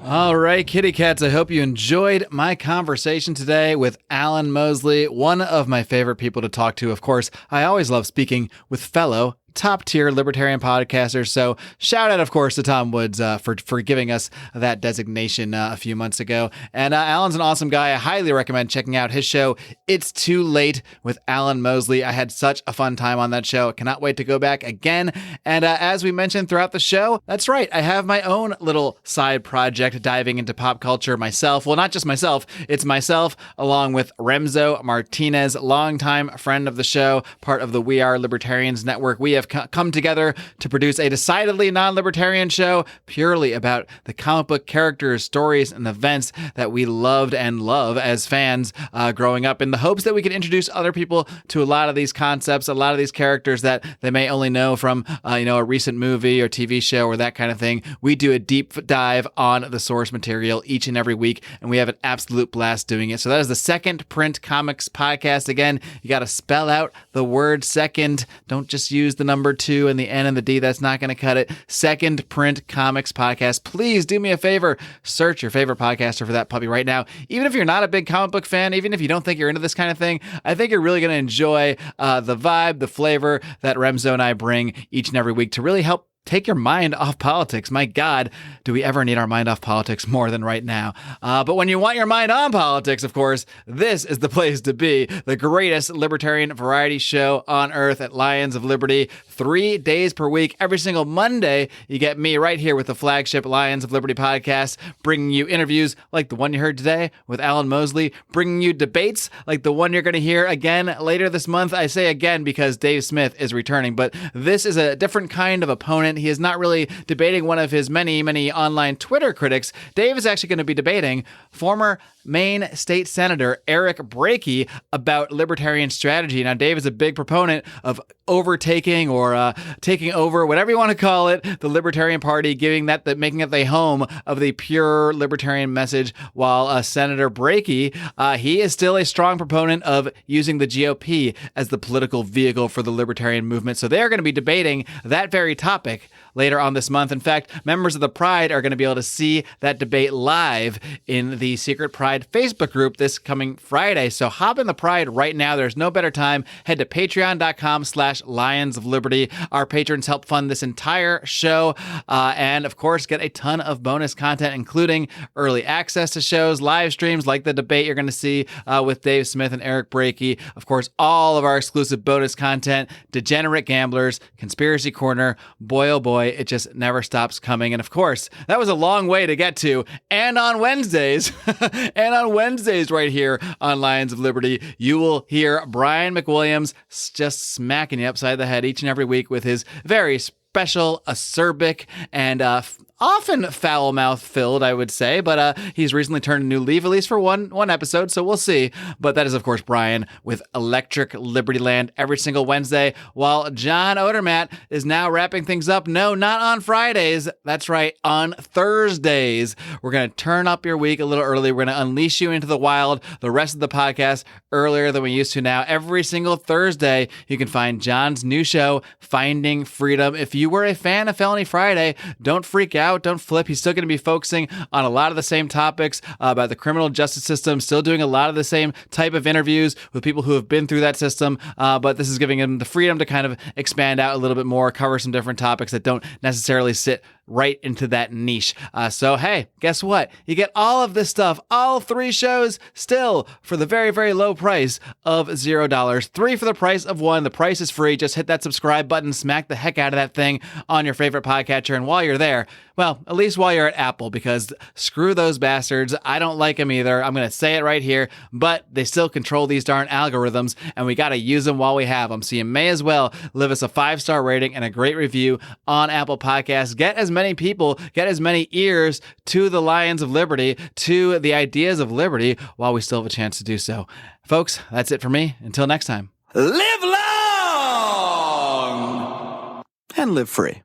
All right, kitty cats, I hope you enjoyed my conversation today with Alan Mosley, one of my favorite people to talk to. Of course, I always love speaking with fellow top-tier libertarian podcasters. So shout out, of course, to Tom Woods for giving us that designation a few months ago. And Alan's an awesome guy. I highly recommend checking out his show, It's Too Late with Alan Mosley. I had such a fun time on that show. I cannot wait to go back again. And as we mentioned throughout the show, that's right, I have my own little side project diving into pop culture myself. Well, not just myself. It's myself along with Remzo Martinez, longtime friend of the show, part of the We Are Libertarians network. We have come together to produce a decidedly non-libertarian show purely about the comic book characters, stories, and events that we loved and love as fans growing up, in the hopes that we could introduce other people to a lot of these concepts, a lot of these characters that they may only know from a recent movie or TV show or that kind of thing. We do a deep dive on the source material each and every week, and we have an absolute blast doing it. So that is the Second Print Comics podcast. Again, you got to spell out the word second. Don't just use the number 2 and the N and the D. That's not going to cut it. Second Print Comics podcast. Please do me a favor. Search your favorite podcaster for that puppy right now. Even if you're not a big comic book fan, even if you don't think you're into this kind of thing, I think you're really going to enjoy the vibe, the flavor that Remzo and I bring each and every week to really help take your mind off politics. My God, do we ever need our mind off politics more than right now? But when you want your mind on politics, of course, this is the place to be. The greatest libertarian variety show on earth at Lions of Liberty. 3 days per week. Every single Monday, you get me right here with the flagship Lions of Liberty podcast, bringing you interviews like the one you heard today with Alan Mosley, bringing you debates like the one you're going to hear again later this month. I say again because Dave Smith is returning, but this is a different kind of opponent. He is not really debating one of his many, many online Twitter critics. Dave is actually going to be debating former Maine State Senator Eric Brakey about libertarian strategy. Now, Dave is a big proponent of overtaking or taking over, whatever you want to call it, the Libertarian Party, making it the home of the pure libertarian message, while Senator Brakey, he is still a strong proponent of using the GOP as the political vehicle for the libertarian movement. So they're going to be debating that very topic later on this month. In fact, members of the Pride are going to be able to see that debate live in the Secret Pride Facebook group this coming Friday. So hop in the Pride right now. There's no better time. Head to patreon.com/Lions of Liberty. Our patrons help fund this entire show. And of course, get a ton of bonus content, including early access to shows, live streams like the debate you're going to see with Dave Smith and Eric Brakey. Of course, all of our exclusive bonus content, Degenerate Gamblers, Conspiracy Corner, Boil oh boy, it just never stops coming. And of course, that was a long way to get to. And on Wednesdays, right here on Lions of Liberty, you will hear Brian McWilliams just smacking you upside the head each and every week with his very special, acerbic, and often foul-mouth filled, I would say, but he's recently turned a new leaf, at least for one episode, so we'll see. But that is, of course, Brian with Electric Liberty Land every single Wednesday, while John Odermatt is now wrapping things up. No, not on Fridays. That's right, on Thursdays. We're going to turn up your week a little early. We're going to unleash you into the wild, the rest of the podcast, earlier than we used to now. Every single Thursday, you can find John's new show, Finding Freedom. If you were a fan of Felony Friday, don't freak out. Don't flip. He's still going to be focusing on a lot of the same topics about the criminal justice system, still doing a lot of the same type of interviews with people who have been through that system, but this is giving him the freedom to kind of expand out a little bit more, cover some different topics that don't necessarily sit right into that niche. So, hey, guess what? You get all of this stuff, all 3 shows, still for the very, very low price of $0. 3 for the price of 1. The price is free. Just hit that subscribe button, smack the heck out of that thing on your favorite podcatcher, and while you're there, well, at least while you're at Apple, because screw those bastards. I don't like them either. I'm going to say it right here, but they still control these darn algorithms, and we got to use them while we have them. So you may as well leave us a 5-star rating and a great review on Apple Podcasts. Get as many people, get as many ears to the Lions of Liberty, to the ideas of liberty, while we still have a chance to do so. Folks, that's it for me. Until next time. Live long and live free.